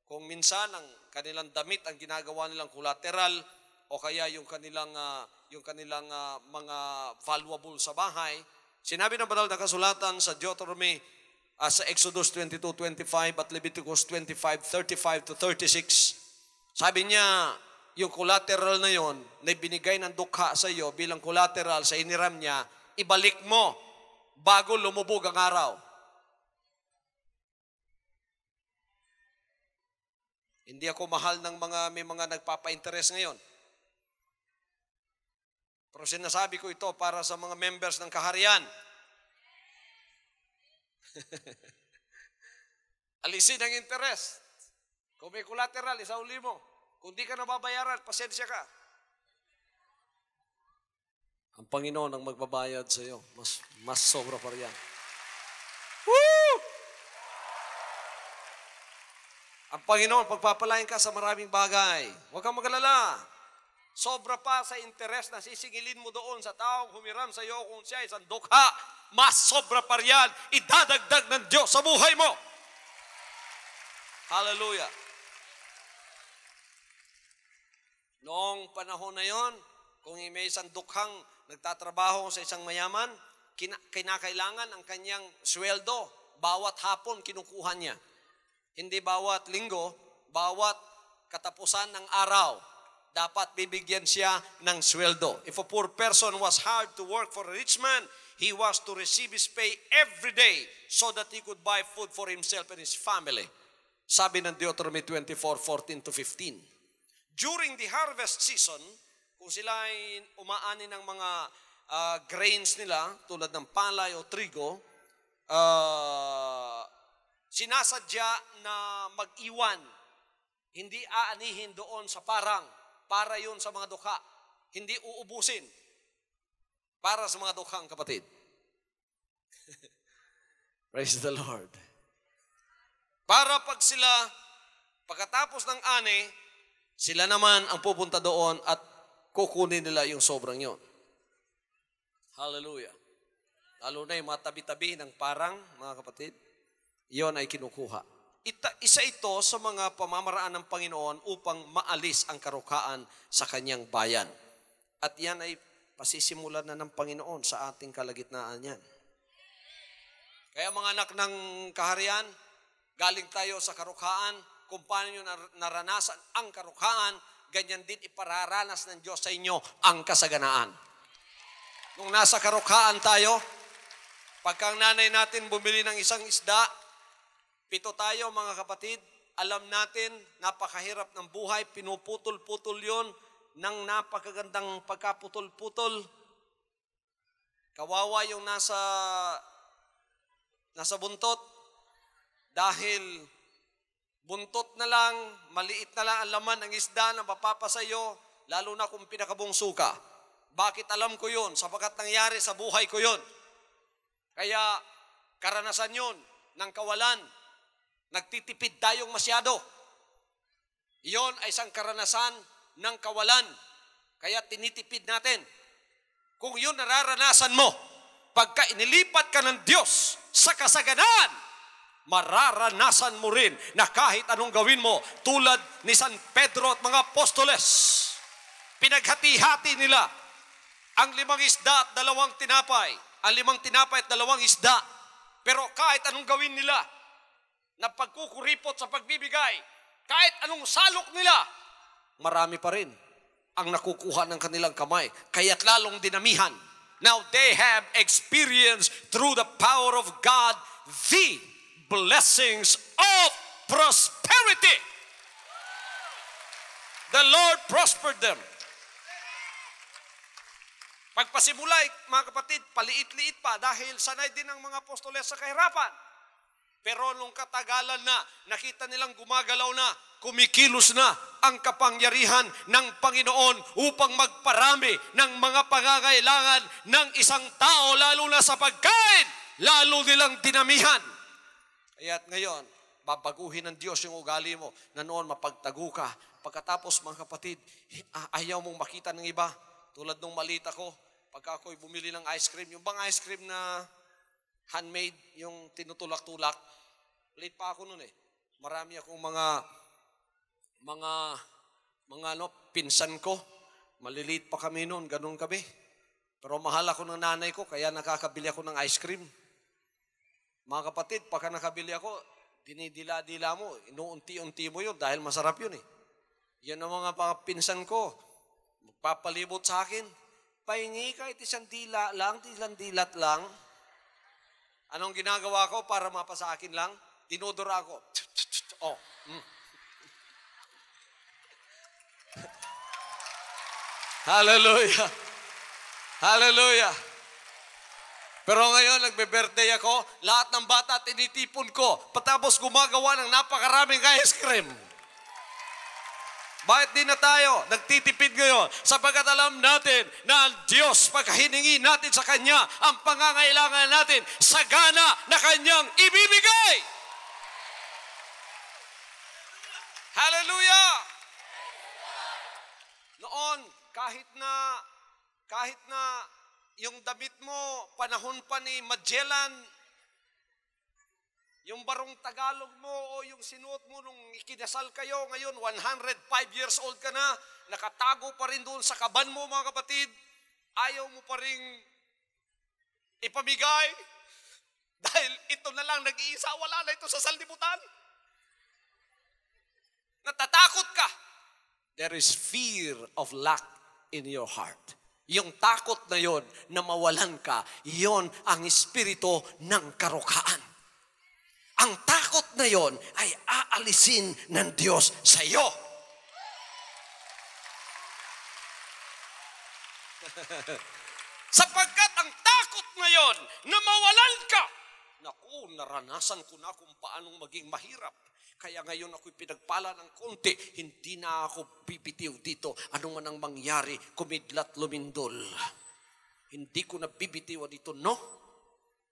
kung minsan ang kanilang damit ang ginagawa nilang collateral, o kaya yung kanilang mga valuable sa bahay, sinabi ng banal na kasulatan sa Deuteronomy, sa Exodus 22:25 at Leviticus 25:35-36, sabi niya, yung collateral na yon na binigay ng dukha sa iyo bilang collateral sa iniram niya, ibalik mo bago lumubog ang araw. Hindi ako mahal ng may mga nagpapa-interest ngayon. Pero sinasabi ko ito para sa mga members ng kaharian. Alisin ang interest. Kung may collateral, isauli mo. Kung di ka nababayaran, pasensya ka. Ang Panginoon ang magbabayad sa iyo. Mas sobra pa riyan. Woo! Ang Panginoon, pagpapalain ka sa maraming bagay. Huwag kang mag-alala. Sobra pa sa interest na sisingilin mo doon sa taong humiram sa iyo kung siya ay isang dukha. Mas sobra pa riyan. Idadagdag ng Diyos sa buhay mo. Hallelujah. Noong panahon na yon, kung may isang dukhang nagtatrabaho sa isang mayaman, kinakailangan ang kanyang sweldo, bawat hapon kinukuha niya. Hindi bawat linggo, bawat katapusan ng araw, dapat bibigyan siya ng sweldo. If a poor person was hired to work for a rich man, he was to receive his pay every day so that he could buy food for himself and his family. Sabi ng Deuteronomy 24:14-15. During the harvest season, kung sila ay umaani ng mga grains nila, tulad ng palay o trigo, sinasadya na mag-iwan. Hindi aanihin doon sa parang, para yun sa mga dukha. Hindi uubusin. Para sa mga dukhang kapatid. Praise the Lord. Para pag sila, pagkatapos ng ani, sila naman ang pupunta doon at kukunin nila yung sobrang yon. Hallelujah. Lalo na yung mga tabi-tabi ng parang, mga kapatid, yon ay kinukuha. Isa ito sa mga pamamaraan ng Panginoon upang maalis ang karukhaan sa kanyang bayan. At yan ay pasisimulan na ng Panginoon sa ating kalagitnaan yan. Kaya mga anak ng kaharian, galing tayo sa karukhaan. Kung paano nyo naranasan ang karukhaan, ganyan din ipararanas ng Diyos sa inyo ang kasaganaan. Nung nasa karukhaan tayo, pagka ang nanay natin bumili ng isang isda, 7 tayo mga kapatid, alam natin, napakahirap ng buhay, pinuputol-putol yon ng napakagandang pagkaputol-putol. Kawawa yung nasa buntot, dahil buntot na lang, maliit na lang ang laman ng isda na mapapasayo, lalo na kung pinakabungso ka. Bakit alam ko yun? Sapagkat nangyari sa buhay ko yun. Kaya karanasan yun ng kawalan. Nagtitipid tayong masyado. Iyon ay isang karanasan ng kawalan. Kaya tinitipid natin. Kung yun nararanasan mo, pagka inilipat ka ng Diyos sa kasaganaan, mararanasan mo rin na kahit anong gawin mo, tulad ni San Pedro at mga apostoles, pinaghati-hati nila ang 5 isda at 2 tinapay, ang 5 tinapay at 2 isda. Pero kahit anong gawin nila, na pagkukuripot sa pagbibigay, kahit anong salok nila, marami pa rin ang nakukuha ng kanilang kamay. Kaya't lalong dinamihan. Now they have experienced through the power of God the blessings of prosperity. The Lord prospered them. Pagpasimulay, mga kapatid, paliit-liit pa dahil sanay din ang mga apostoles sa kahirapan. Pero nung katagalan na, nakita nilang gumagalaw na, kumikilos na ang kapangyarihan ng Panginoon upang magparami ng mga pangangailangan ng isang tao, lalo na sa pagkain, lalo nilang dinamihan. Kaya't ngayon, babaguhin ng Diyos yung ugali mo na noon mapagtago ka. Pagkatapos, mga kapatid, ayaw mong makita ng iba. Tulad nung malita ko, pagka ako'y bumili ng ice cream, yung bang ice cream na handmade, yung tinutulak-tulak, late pa ako noon eh. Marami akong mga pinsan ko, maliliit pa kami noon, ganun kami. Pero mahal ako ng nanay ko, kaya nakakabili ako ng ice cream. Mga kapatid, pagka nakabili ako, dinidila-dila mo, inuunti-unti mo yun dahil masarap yun eh. Yan ang mga pinsan ko, magpapalibot sa akin, pahingi kahit isang dila lang, isang dilat lang. Anong ginagawa ko para mapasa akin lang? Dinodora ako. Oh. Hallelujah. Hallelujah. Pero ngayon, nagbe-birthday ako, lahat ng bata tinitipon ko, patapos gumagawa ng napakaraming ice cream. Bakit di na tayo nagtitipid ngayon? Sapagkat alam natin na ang Diyos, paghiningi natin sa Kanya ang pangangailangan natin, sagana na Kanyang ibibigay. Hallelujah! Noon, kahit na yung damit mo, panahon pa ni Magellan, yung barong Tagalog mo o yung sinuot mo nung ikinasal kayo, ngayon 105 years old ka na, nakatago pa rin doon sa kaban mo, mga kapatid, ayaw mo pa rin ipamigay dahil ito na lang nag-iisa, wala na ito sa sanlibutan. Natatakot ka. There is fear of lack in your heart. Yung takot na yon na mawalan ka, yon ang espiritu ng karukaan. Ang takot na yon ay aalisin ng Diyos sa iyo. Sapagkat ang takot na yon na mawalan ka, naku, naranasan ko na kung paanong maging mahirap. Kaya ngayon ako'y pinagpala ng konti, hindi na ako bibitiw dito. Ano man ang mangyari, kumidlat lumindol. Hindi ko na bibitiw dito, no?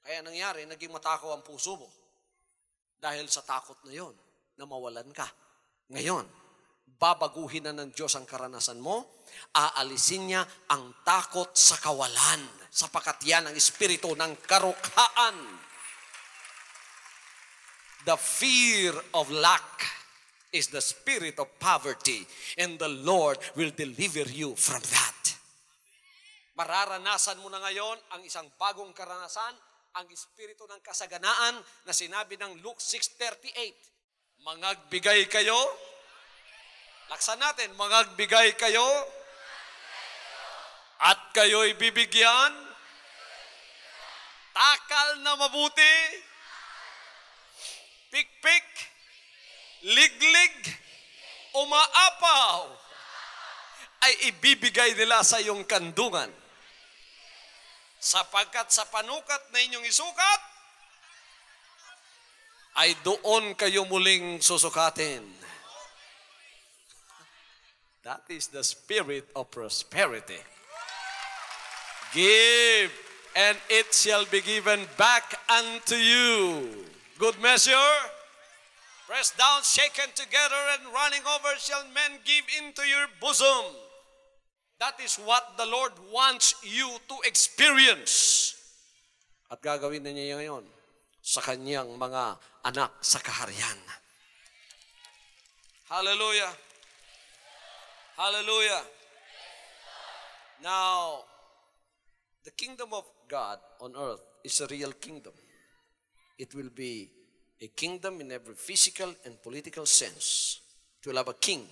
Kaya nangyari, naging matakaw ang puso mo. Dahil sa takot na yon, na mawalan ka. Ngayon, babaguhin na ng Diyos ang karanasan mo, aalisin niya ang takot sa kawalan, sapagkat yan ang espiritu ng karukaan. The fear of lack is the spirit of poverty, and the Lord will deliver you from that. Mararanasan mo na ngayon ang isang bagong karanasan, ang espiritu ng kasaganaan na sinabi ng Luke 6:38. Mangagbigay kayo. Laksan natin, mangagbigay kayo at kayo'y bibigyan. Takal na mabuti. Pikpik, liglig, umaapaw, ay ibibigay nila sa iyong kandungan. Sapagkat sa panukat na inyong isukat, ay doon kayo muling susukatin. That is the spirit of prosperity. Give, and it shall be given back unto you. Good measure, pressed down, shaken together, and running over shall men give into your bosom. That is what the Lord wants you to experience. At gagawin na niya ngayon sa kanyang mga anak sa kaharian. Hallelujah. Hallelujah. Now, the kingdom of God on earth is a real kingdom. It will be a kingdom in every physical and political sense. It will have a king.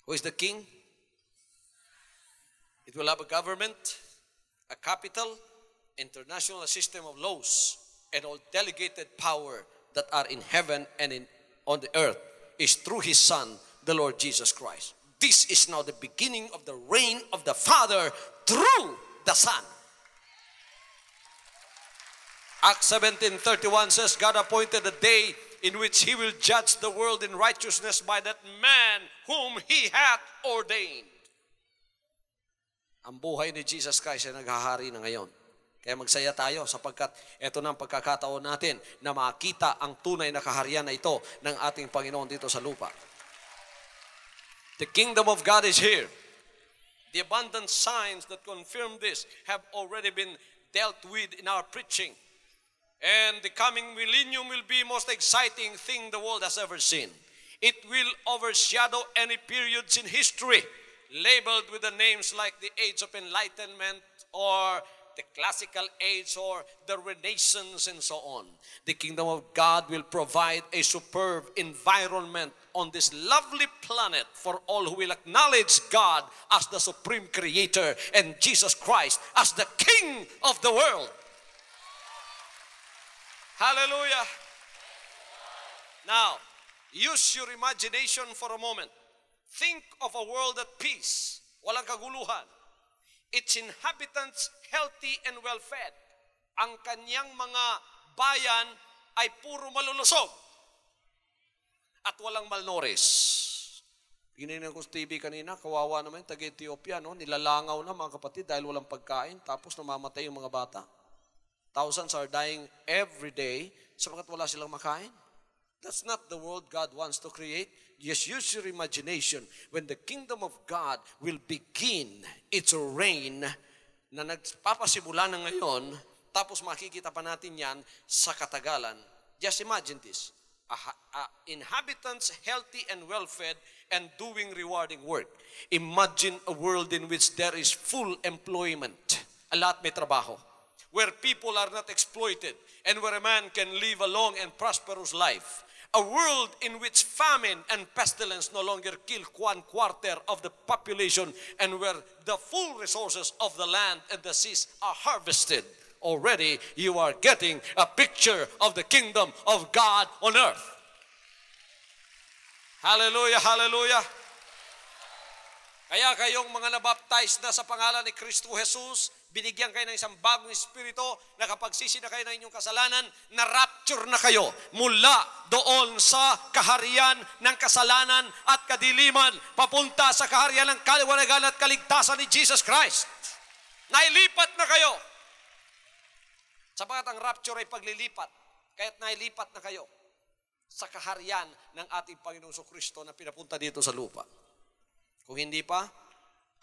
Who is the king? It will have a government, a capital, international system of laws, and all delegated power that are in heaven and on the earth is through His Son, the Lord Jesus Christ. This is now the beginning of the reign of the Father through the Son. Acts 17:31 says, God appointed a day in which He will judge the world in righteousness by that man whom He hath ordained. Ang buhay ni Jesus Christ ay naghahari na ngayon. Kaya magsaya tayo sapagkat ito na ang pagkakataon natin na makita ang tunay na kaharian na ito ng ating Panginoon dito sa lupa. The kingdom of God is here. The abundant signs that confirm this have already been dealt with in our preaching. And the coming millennium will be the most exciting thing the world has ever seen. It will overshadow any periods in history labeled with the names like the Age of Enlightenment or the Classical Age or the Renaissance and so on. The kingdom of God will provide a superb environment on this lovely planet for all who will acknowledge God as the supreme creator and Jesus Christ as the King of the world. Hallelujah. Now, use your imagination for a moment. Think of a world at peace, walang kaguluhan. Its inhabitants healthy and well-fed. Ang kanyang mga bayan ay puro malulusog at walang malnourished. Ginignan ko sa TV kanina, kawawa naman, taga-Ethiopia, no? Nilalangaw na mga kapatid dahil walang pagkain, tapos namamatay yung mga bata. Thousands are dying every day sapagkat wala silang makain. That's not the world God wants to create. Just use your imagination when the kingdom of God will begin its reign na nagpapasimula na ngayon, tapos makikita pa natin yan sa katagalan. Just imagine this. Inhabitants healthy and well-fed and doing rewarding work. Imagine a world in which there is full employment. Lahat may trabaho. Where people are not exploited and where a man can live a long and prosperous life. A world in which famine and pestilence no longer kill 1/4 of the population and where the full resources of the land and the seas are harvested. Already you are getting a picture of the kingdom of God on earth. Hallelujah, hallelujah. Kaya kayong mga nabaptize na sa pangalan ni Kristo Jesus, binigyan kayo ng isang bagong espiritu na kapag sisi na kayo ng inyong kasalanan, na-rapture na kayo mula doon sa kaharian ng kasalanan at kadiliman papunta sa kaharian ng kaliwanagan at kaligtasan ni Jesus Christ. Nailipat na kayo. Sapagat ang rapture ay paglilipat, kaya't nailipat na kayo sa kaharian ng ating Panginoong Kristo na pinapunta dito sa lupa. Kung hindi pa,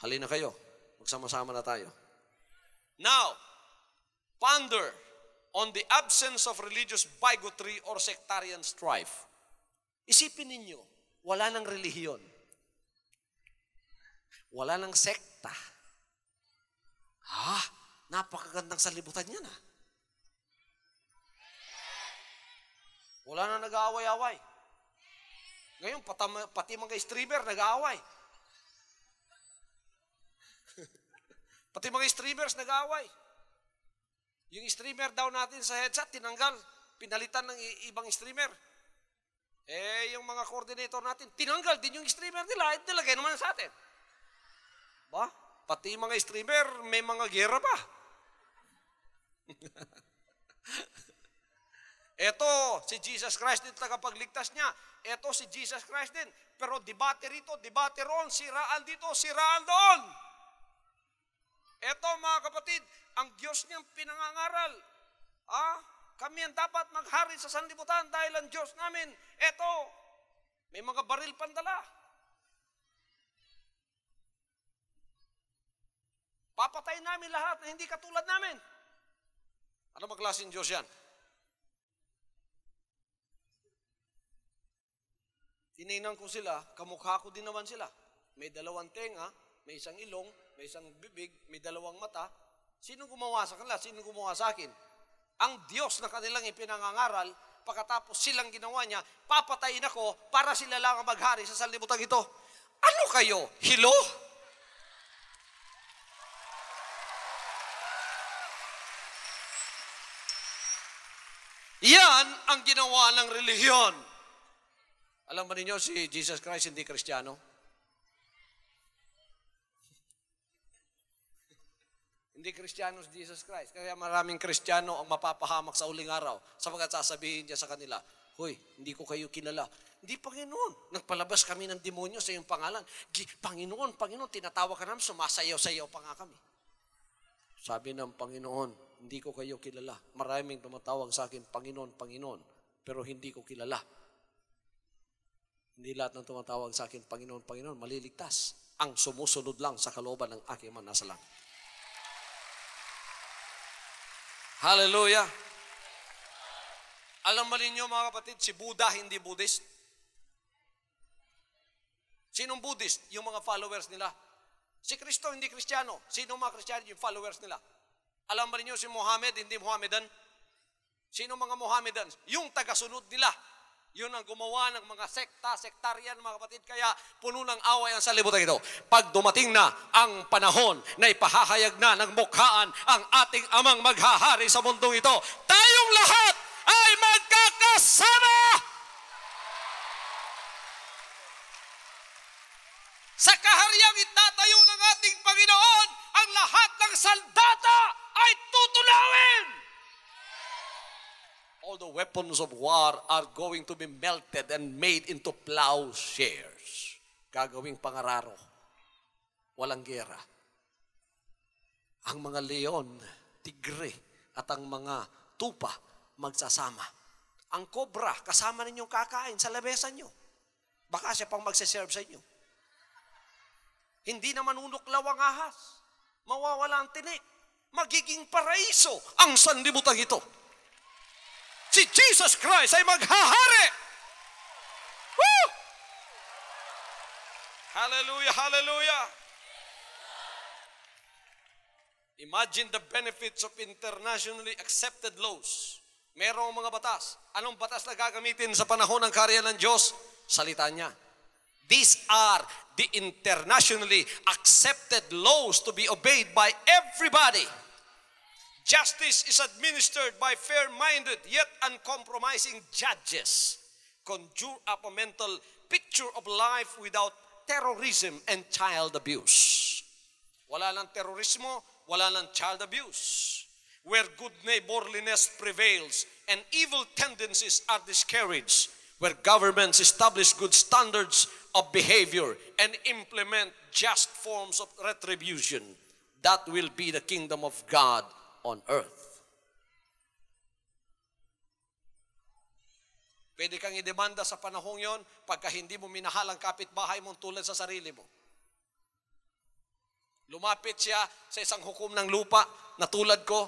halina kayo. Magsama-sama na tayo. Now, ponder on the absence of religious bigotry or sectarian strife. Isipin ninyo, wala nang relihiyon. Wala nang sekta. Napakagandang salibutan yan ha. Wala nang nag-aaway-away. Ngayon, pati mga streamer nag-aaway. Pati mga streamers nag-aaway. Yung streamer daw natin sa headset, tinanggal. Pinalitan ng ibang streamer. Yung mga coordinator natin, tinanggal din yung streamer nila. Nilagay naman sa atin. Ba? Pati mga streamer, may mga gera pa. Eto, si Jesus Christ din tagapagligtas niya. Eto, si Jesus Christ din. Pero debate rito, debate roon, siraan dito, siraan doon. Eto mga kapatid, ang Diyos niyang pinangangaral. Kami ang dapat maghari sa sanlibutan dahil ang Diyos namin, eto, may mga baril pandala. Papatay namin lahat na hindi katulad namin. Ano magklaseng Diyos yan? Tinignan ko sila, kamukha ko din naman sila. May dalawang tenga, may isang ilong, may isang bibig, may dalawang mata. Sino gumawa sa kanila? Sino gumawa sa akin? Ang Diyos na kanilang ipinangangaral, pagkatapos silang ginawa niya, papatayin ako para sila lang ang maghari sa sanlibutan ito. Ano kayo? Hilo? Yan ang ginawa ng relihiyon. Alam ba ninyo, si Jesus Christ hindi Kristiyano? Hindi Kristiyano si Jesus Christ. Kaya maraming Kristiyano ang mapapahamak sa uling araw sapagkat sasabihin niya sa kanila, hoy, hindi ko kayo kilala. Hindi, Panginoon. Nagpalabas kami ng demonyo sa iyong pangalan. Panginoon, tinatawa ka namin, sumasayaw-sayaw pa nga kami. Sabi ng Panginoon, hindi ko kayo kilala. Maraming tumatawag sa akin, Panginoon, Panginoon, pero hindi ko kilala. Hindi lahat ng tumatawag sa akin, Panginoon, Panginoon, maliligtas. Ang sumusunod lang sa kalooban ng aking Ama nasa langit. Hallelujah! Alam ba ninyo mga kapatid, si Buddha hindi Buddhist? Sinong Buddhist? Yung mga followers nila. Si Kristo hindi Kristiyano. Sino mga Kristiyano? Yung followers nila. Alam ba ninyo si Muhammad hindi Muhammadan? Sino mga Muhammadans? Yung tagasunod nila. Yun ang gumawa ng mga sektaryan mga kapatid. Kaya puno ng away ang salibutan ito. Pag dumating na ang panahon na ipahahayag na ng mukhaan ang ating amang maghahari sa mundong ito, tayong lahat ay magkakasama! Sa kahariang itatayo ng ating Panginoon, ang lahat ng saldata ay tutulawin! All the weapons of war are going to be melted and made into plowshares. Gagawing pangararo. Walang gera. Ang mga leon, tigre, at ang mga tupa, magsasama. Ang cobra, kasama ninyong kakain sa labesa nyo. Baka siya pang magsiserve sa inyo. Hindi na manunuklaw ang ahas. Mawawala ang tinik. Magiging paraiso ang sanlibutan ito. Si Jesus Christ ay maghahari. Woo! Hallelujah, hallelujah. Imagine the benefits of internationally accepted laws. Merong mga batas. Anong batas na gagamitin sa panahon ng karya ng Diyos? Salita niya. These are the internationally accepted laws to be obeyed by everybody. Justice is administered by fair-minded yet uncompromising judges. Conjure up a mental picture of life without terrorism and child abuse. Wala lang terorismo, wala lang child abuse. Where good neighborliness prevails and evil tendencies are discouraged. Where governments establish good standards of behavior and implement just forms of retribution. That will be the kingdom of God on earth. Pwede kang idemanda sa panahong yon pagka hindi mo minahal ang kapitbahay mo tulad sa sarili mo. Lumapit siya sa isang hukom ng lupa na tulad ko,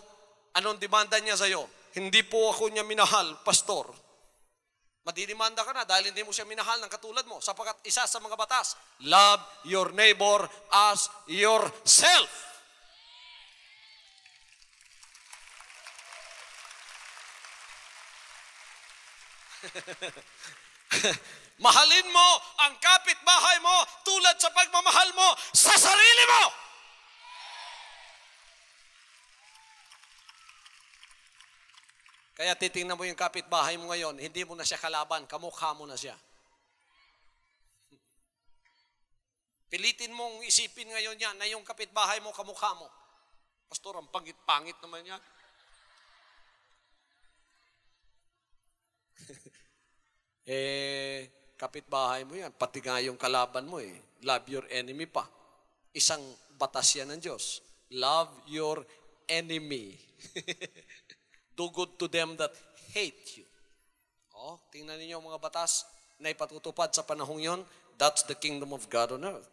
anong demanda niya sa'yo? Hindi po ako niya minahal, pastor. Madidemanda ka na dahil hindi mo siya minahal ng katulad mo sapagkat isa sa mga batas, love your neighbor as yourself. Mahalin mo ang kapitbahay mo tulad sa pagmamahal mo sa sarili mo. Kaya titingnan mo yung kapitbahay mo ngayon, hindi mo na siya kalaban, kamukha mo na siya. Pilitin mong isipin ngayon yan na yung kapitbahay mo, kamukha mo. Pastor, ang pangit-pangit naman yan. Kapitbahay mo yan, pati nga yung kalaban mo love your enemy pa. Isang batas yan ng Diyos. Love your enemy. Do good to them that hate you. Tingnan niyo ang mga batas na ipatutupad sa panahong yon. That's the kingdom of God on earth.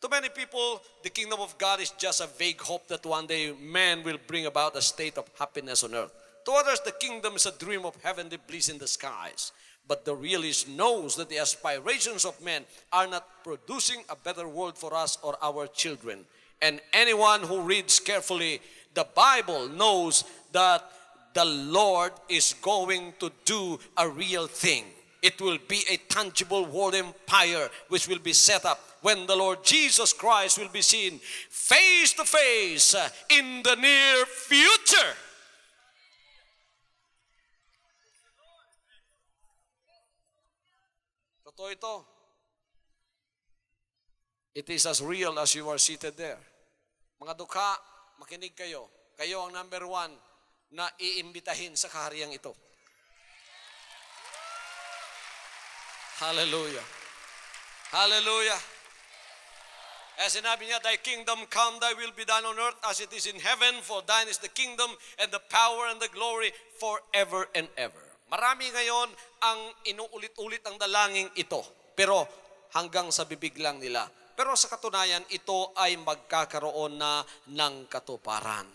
To many people, the kingdom of God is just a vague hope that one day man will bring about a state of happiness on earth. To others, the kingdom is a dream of heavenly bliss in the skies. But the realist knows that the aspirations of men are not producing a better world for us or our children. And anyone who reads carefully the Bible knows that the Lord is going to do a real thing. It will be a tangible world empire which will be set up when the Lord Jesus Christ will be seen face to face in the near future. Totoo ito. It is as real as you are seated there. Mga dukha, makinig kayo. Kayo ang number 1 na iimbitahin sa kahariang ito. Hallelujah. Hallelujah. Sinabi niya, thy kingdom come, thy will be done on earth as it is in heaven, for thine is the kingdom and the power and the glory forever and ever. Marami ngayon ang inuulit-ulit ang dalangin ito, pero hanggang sa bibig lang nila. Pero sa katunayan, ito ay magkakaroon na ng katuparan.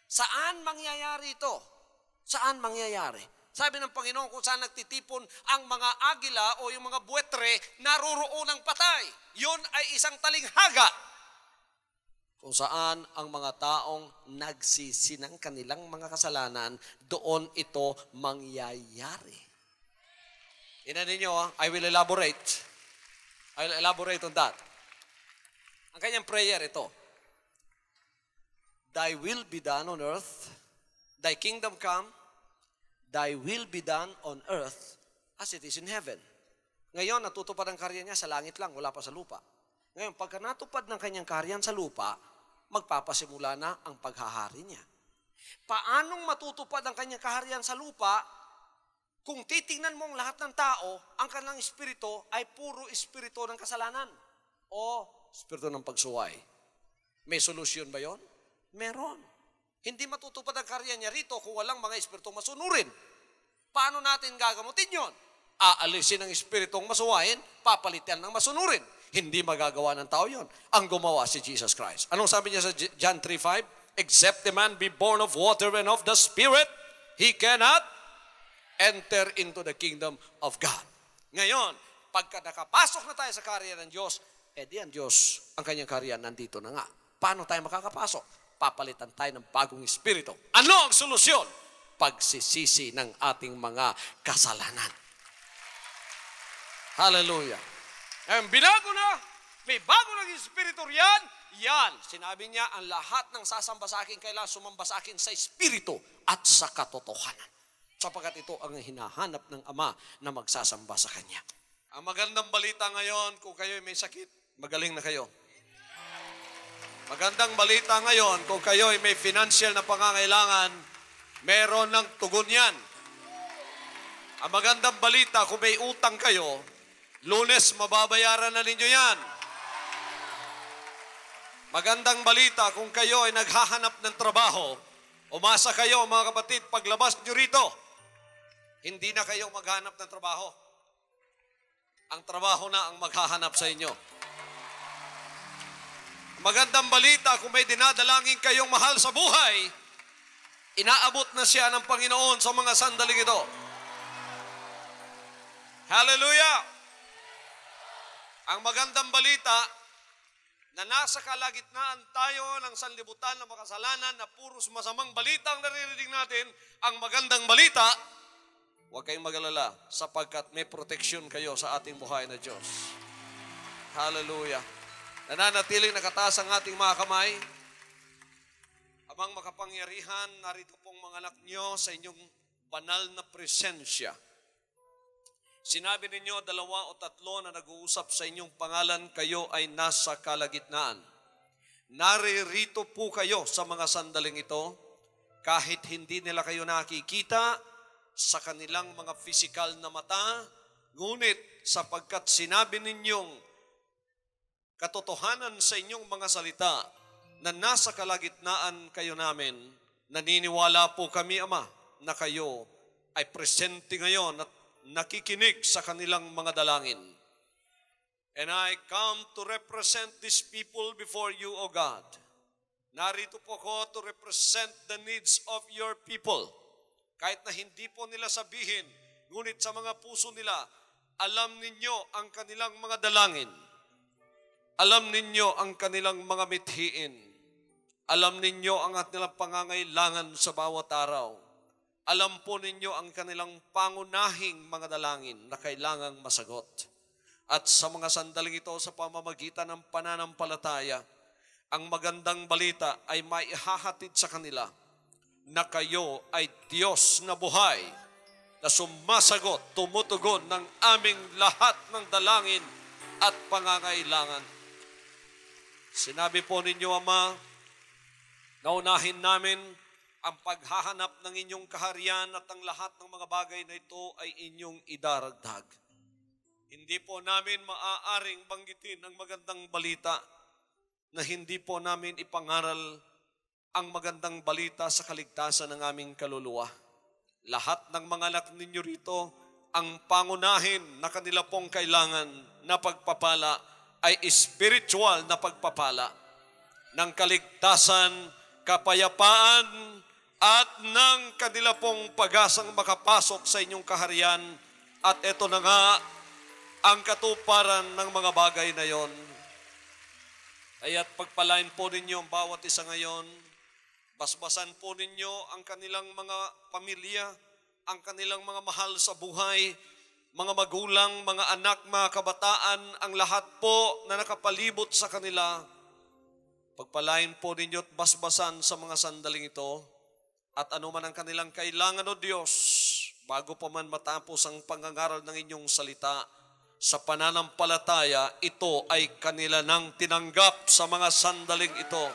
Saan mangyayari ito? Saan mangyayari? Sabi ng Panginoon, kung saan nagtitipon ang mga agila o yung mga buwetre, naroroon ang patay. Yun ay isang talinghaga. Kung saan ang mga taong nagsisi ng kanilang mga kasalanan, doon ito mangyayari. Tingnan ninyo, I will elaborate. I will elaborate on that. Ang kanyang prayer ito. Thy will be done on earth, thy kingdom come, thy will be done on earth as it is in heaven. Ngayon, natutupad ang karya niya sa langit lang, wala pa sa lupa. Ngayon, pagka natupad ng kanyang karyan sa lupa, magpapasimula na ang paghahari niya. Paanong matutupad ang kanyang kaharian sa lupa kung titingnan mo ang lahat ng tao, ang kanilang espiritu ay puro espiritu ng kasalanan o espiritu ng pagsuway? May solusyon ba yon? Meron. Hindi matutupad ang karya niya rito kung walang mga espiritong masunurin. Paano natin gagamutin yon? Aalisin ang espiritong masuwain, papalitan ng masunurin. Hindi magagawa ng tao yon. Ang gumawa si Jesus Christ. Anong sabi niya sa John 3:5? Except the man be born of water and of the Spirit, he cannot enter into the kingdom of God. Ngayon, pagka nakapasok na tayo sa karya ng Diyos, di ang Diyos, ang kanyang karya nandito na nga. Paano tayo makakapasok? Papalitan tayo ng bagong espiritu. Ano ang solusyon? Pagsisisi ng ating mga kasalanan. Hallelujah. Ngayon, binago na, may bago ng espiritu riyan, yan. Sinabi niya, ang lahat ng sasamba sa akin, kailangan sumamba sa akin sa espiritu at sa katotohanan. Sapagkat ito ang hinahanap ng Ama na magsasamba sa Kanya. Ang magandang balita ngayon, kung kayo may sakit, magaling na kayo. Magandang balita ngayon, kung kayo ay may financial na pangangailangan, meron ng tugon yan. Ang magandang balita, kung may utang kayo, Lunes mababayaran na ninyo yan. Magandang balita, kung kayo ay naghahanap ng trabaho, umasa kayo mga kapatid, paglabas nyo rito, hindi na kayo maghanap ng trabaho. Ang trabaho na ang maghahanap sa inyo. Magandang balita, kung may dinadalangin kayong mahal sa buhay, inaabot na siya ng Panginoon sa mga sandaling ito. Hallelujah! Ang magandang balita, na nasa kalagitnaan tayo ng sanlibutan ng makasalanan na puros masamang balita ang naririnig natin, ang magandang balita, huwag kayong mag-alala sapagkat may proteksyon kayo sa ating buhay na Diyos. Hallelujah! Nananatiling nakataas ang ating mga kamay. Amang makapangyarihan, narito pong mga anak nyo sa inyong banal na presensya. Sinabi ninyo 2 o 3 na nag-uusap sa inyong pangalan, kayo ay nasa kalagitnaan. Naririto po kayo sa mga sandaling ito, kahit hindi nila kayo nakikita sa kanilang mga pisikal na mata, ngunit sapagkat sinabi ninyong katotohanan sa inyong mga salita na nasa kalagitnaan kayo namin, naniniwala po kami, Ama, na kayo ay presente ngayon at nakikinig sa kanilang mga dalangin. And I come to represent these people before you, O God. Narito po ako to represent the needs of your people. Kahit na hindi po nila sabihin, ngunit sa mga puso nila, alam ninyo ang kanilang mga dalangin. Alam ninyo ang kanilang mga mithiin. Alam ninyo ang kanilang pangangailangan sa bawat araw. Alam po ninyo ang kanilang pangunahing mga dalangin na kailangang masagot. At sa mga sandaling ito, sa pamamagitan ng pananampalataya, ang magandang balita ay maihahatid sa kanila na kayo ay Diyos na buhay na sumasagot, tumutugon ng aming lahat ng dalangin at pangangailangan. Sinabi po ninyo, Ama, naunahin namin ang paghahanap ng inyong kaharian at ang lahat ng mga bagay na ito ay inyong idaragdag. Hindi po namin maaaring banggitin ang magandang balita na hindi po namin ipangaral ang magandang balita sa kaligtasan ng aming kaluluwa. Lahat ng mga anak ninyo rito, ang pangunahin na kanila pong kailangan na pagpapala ay spiritual na pagpapala ng kaligtasan, kapayapaan, at ng kanila pong pag-asang makapasok sa inyong kaharian. At ito na nga ang katuparan ng mga bagay na yon. Kaya't pagpalain po ninyo ang bawat isa ngayon. Basbasan po ninyo ang kanilang mga pamilya, ang kanilang mga mahal sa buhay, mga magulang, mga anak, mga kabataan, ang lahat po na nakapalibot sa kanila. Pagpalain po ninyo at basbasan sa mga sandaling ito. At anuman ang kanilang kailangan, O Diyos, bago pa man matapos ang pangangaral ng inyong salita, sa pananampalataya, ito ay kanila nang tinanggap sa mga sandaling ito.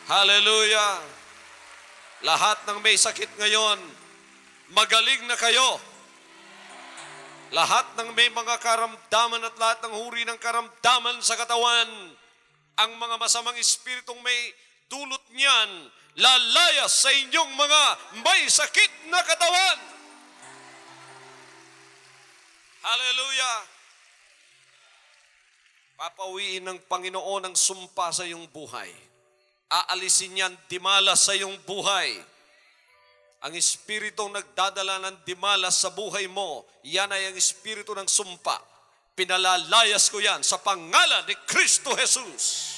Hallelujah! Lahat ng may sakit ngayon, magaling na kayo. Lahat ng may mga karamdaman at lahat ng huri ng karamdaman sa katawan, ang mga masamang espiritong may dulot niyan, lalayas sa inyong mga may sakit na katawan. Hallelujah! Papawiin ng Panginoon ang sumpa sa iyong buhay. Aalisin niyan dimalas sa iyong buhay. Ang espiritong nagdadala ng dimalas sa buhay mo, yan ay ang espiritu ng sumpa. Pinalalayas ko yan sa pangalan ni Kristo Jesus.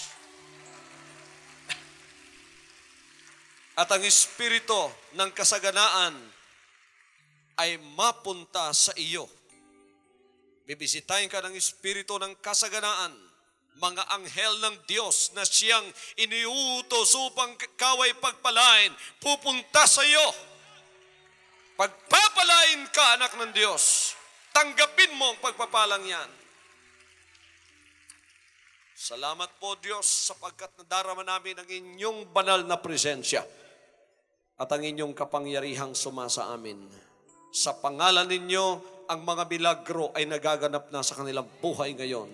At ang espiritu ng kasaganaan ay mapunta sa iyo. Bibisitahin ka ng espiritu ng kasaganaan, mga anghel ng Diyos na siyang iniutos upang kaway pagpalain, pupunta sa iyo. Pagpapalain ka, anak ng Diyos. Tanggapin mo ang pagpapalang yan. Salamat po, Diyos, sapagkat nadarama namin ang inyong banal na presensya at ang inyong kapangyarihang sumasa amin. Sa pangalan ninyo, ang mga milagro ay nagaganap na sa kanilang buhay ngayon.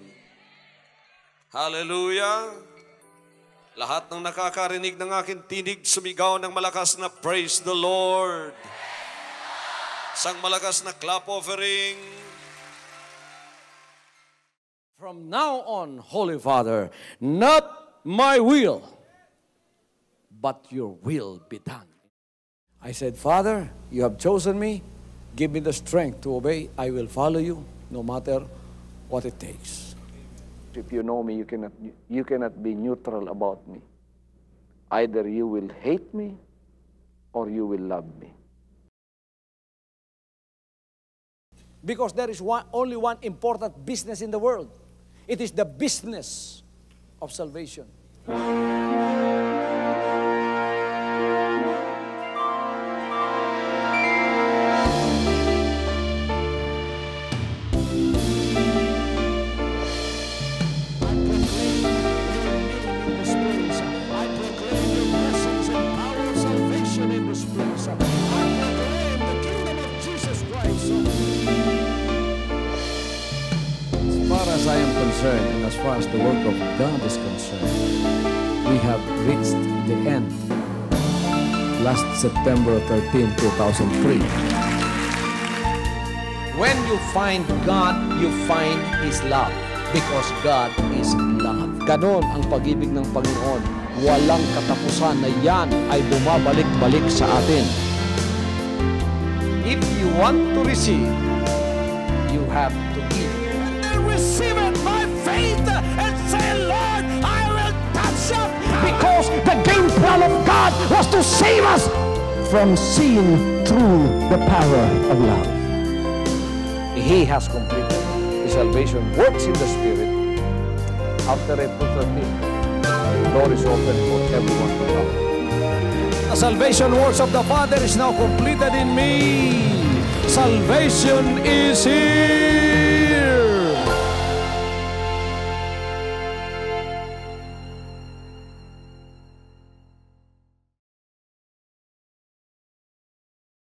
Hallelujah! Lahat ng nakakarinig ng aking tinig, sumigaw ng malakas na praise the Lord. Isang malakas na clap offering. From now on, Holy Father, not my will, but your will be done. I said, Father, you have chosen me. Give me the strength to obey. I will follow you no matter what it takes. If you know me, you cannot be neutral about me. Either you will hate me or you will love me. Because there is only one important business in the world. It is the business of salvation. As I am concerned, and as far as the work of God is concerned, we have reached the end. Last September 13, 2003. When you find God, you find His love. Because God is love. Ganon ang pag-ibig ng Panginoon. Walang katapusan na yan ay bumabalik-balik sa atin. If you want to receive, you have to give. Receive it by faith and say, Lord, I will touch up. Because the game plan of God was to save us from sin through the power of love. He has completed. His salvation works in the Spirit. After April 13, the door is open for everyone to come. The salvation works of the Father is now completed in me. Salvation is His.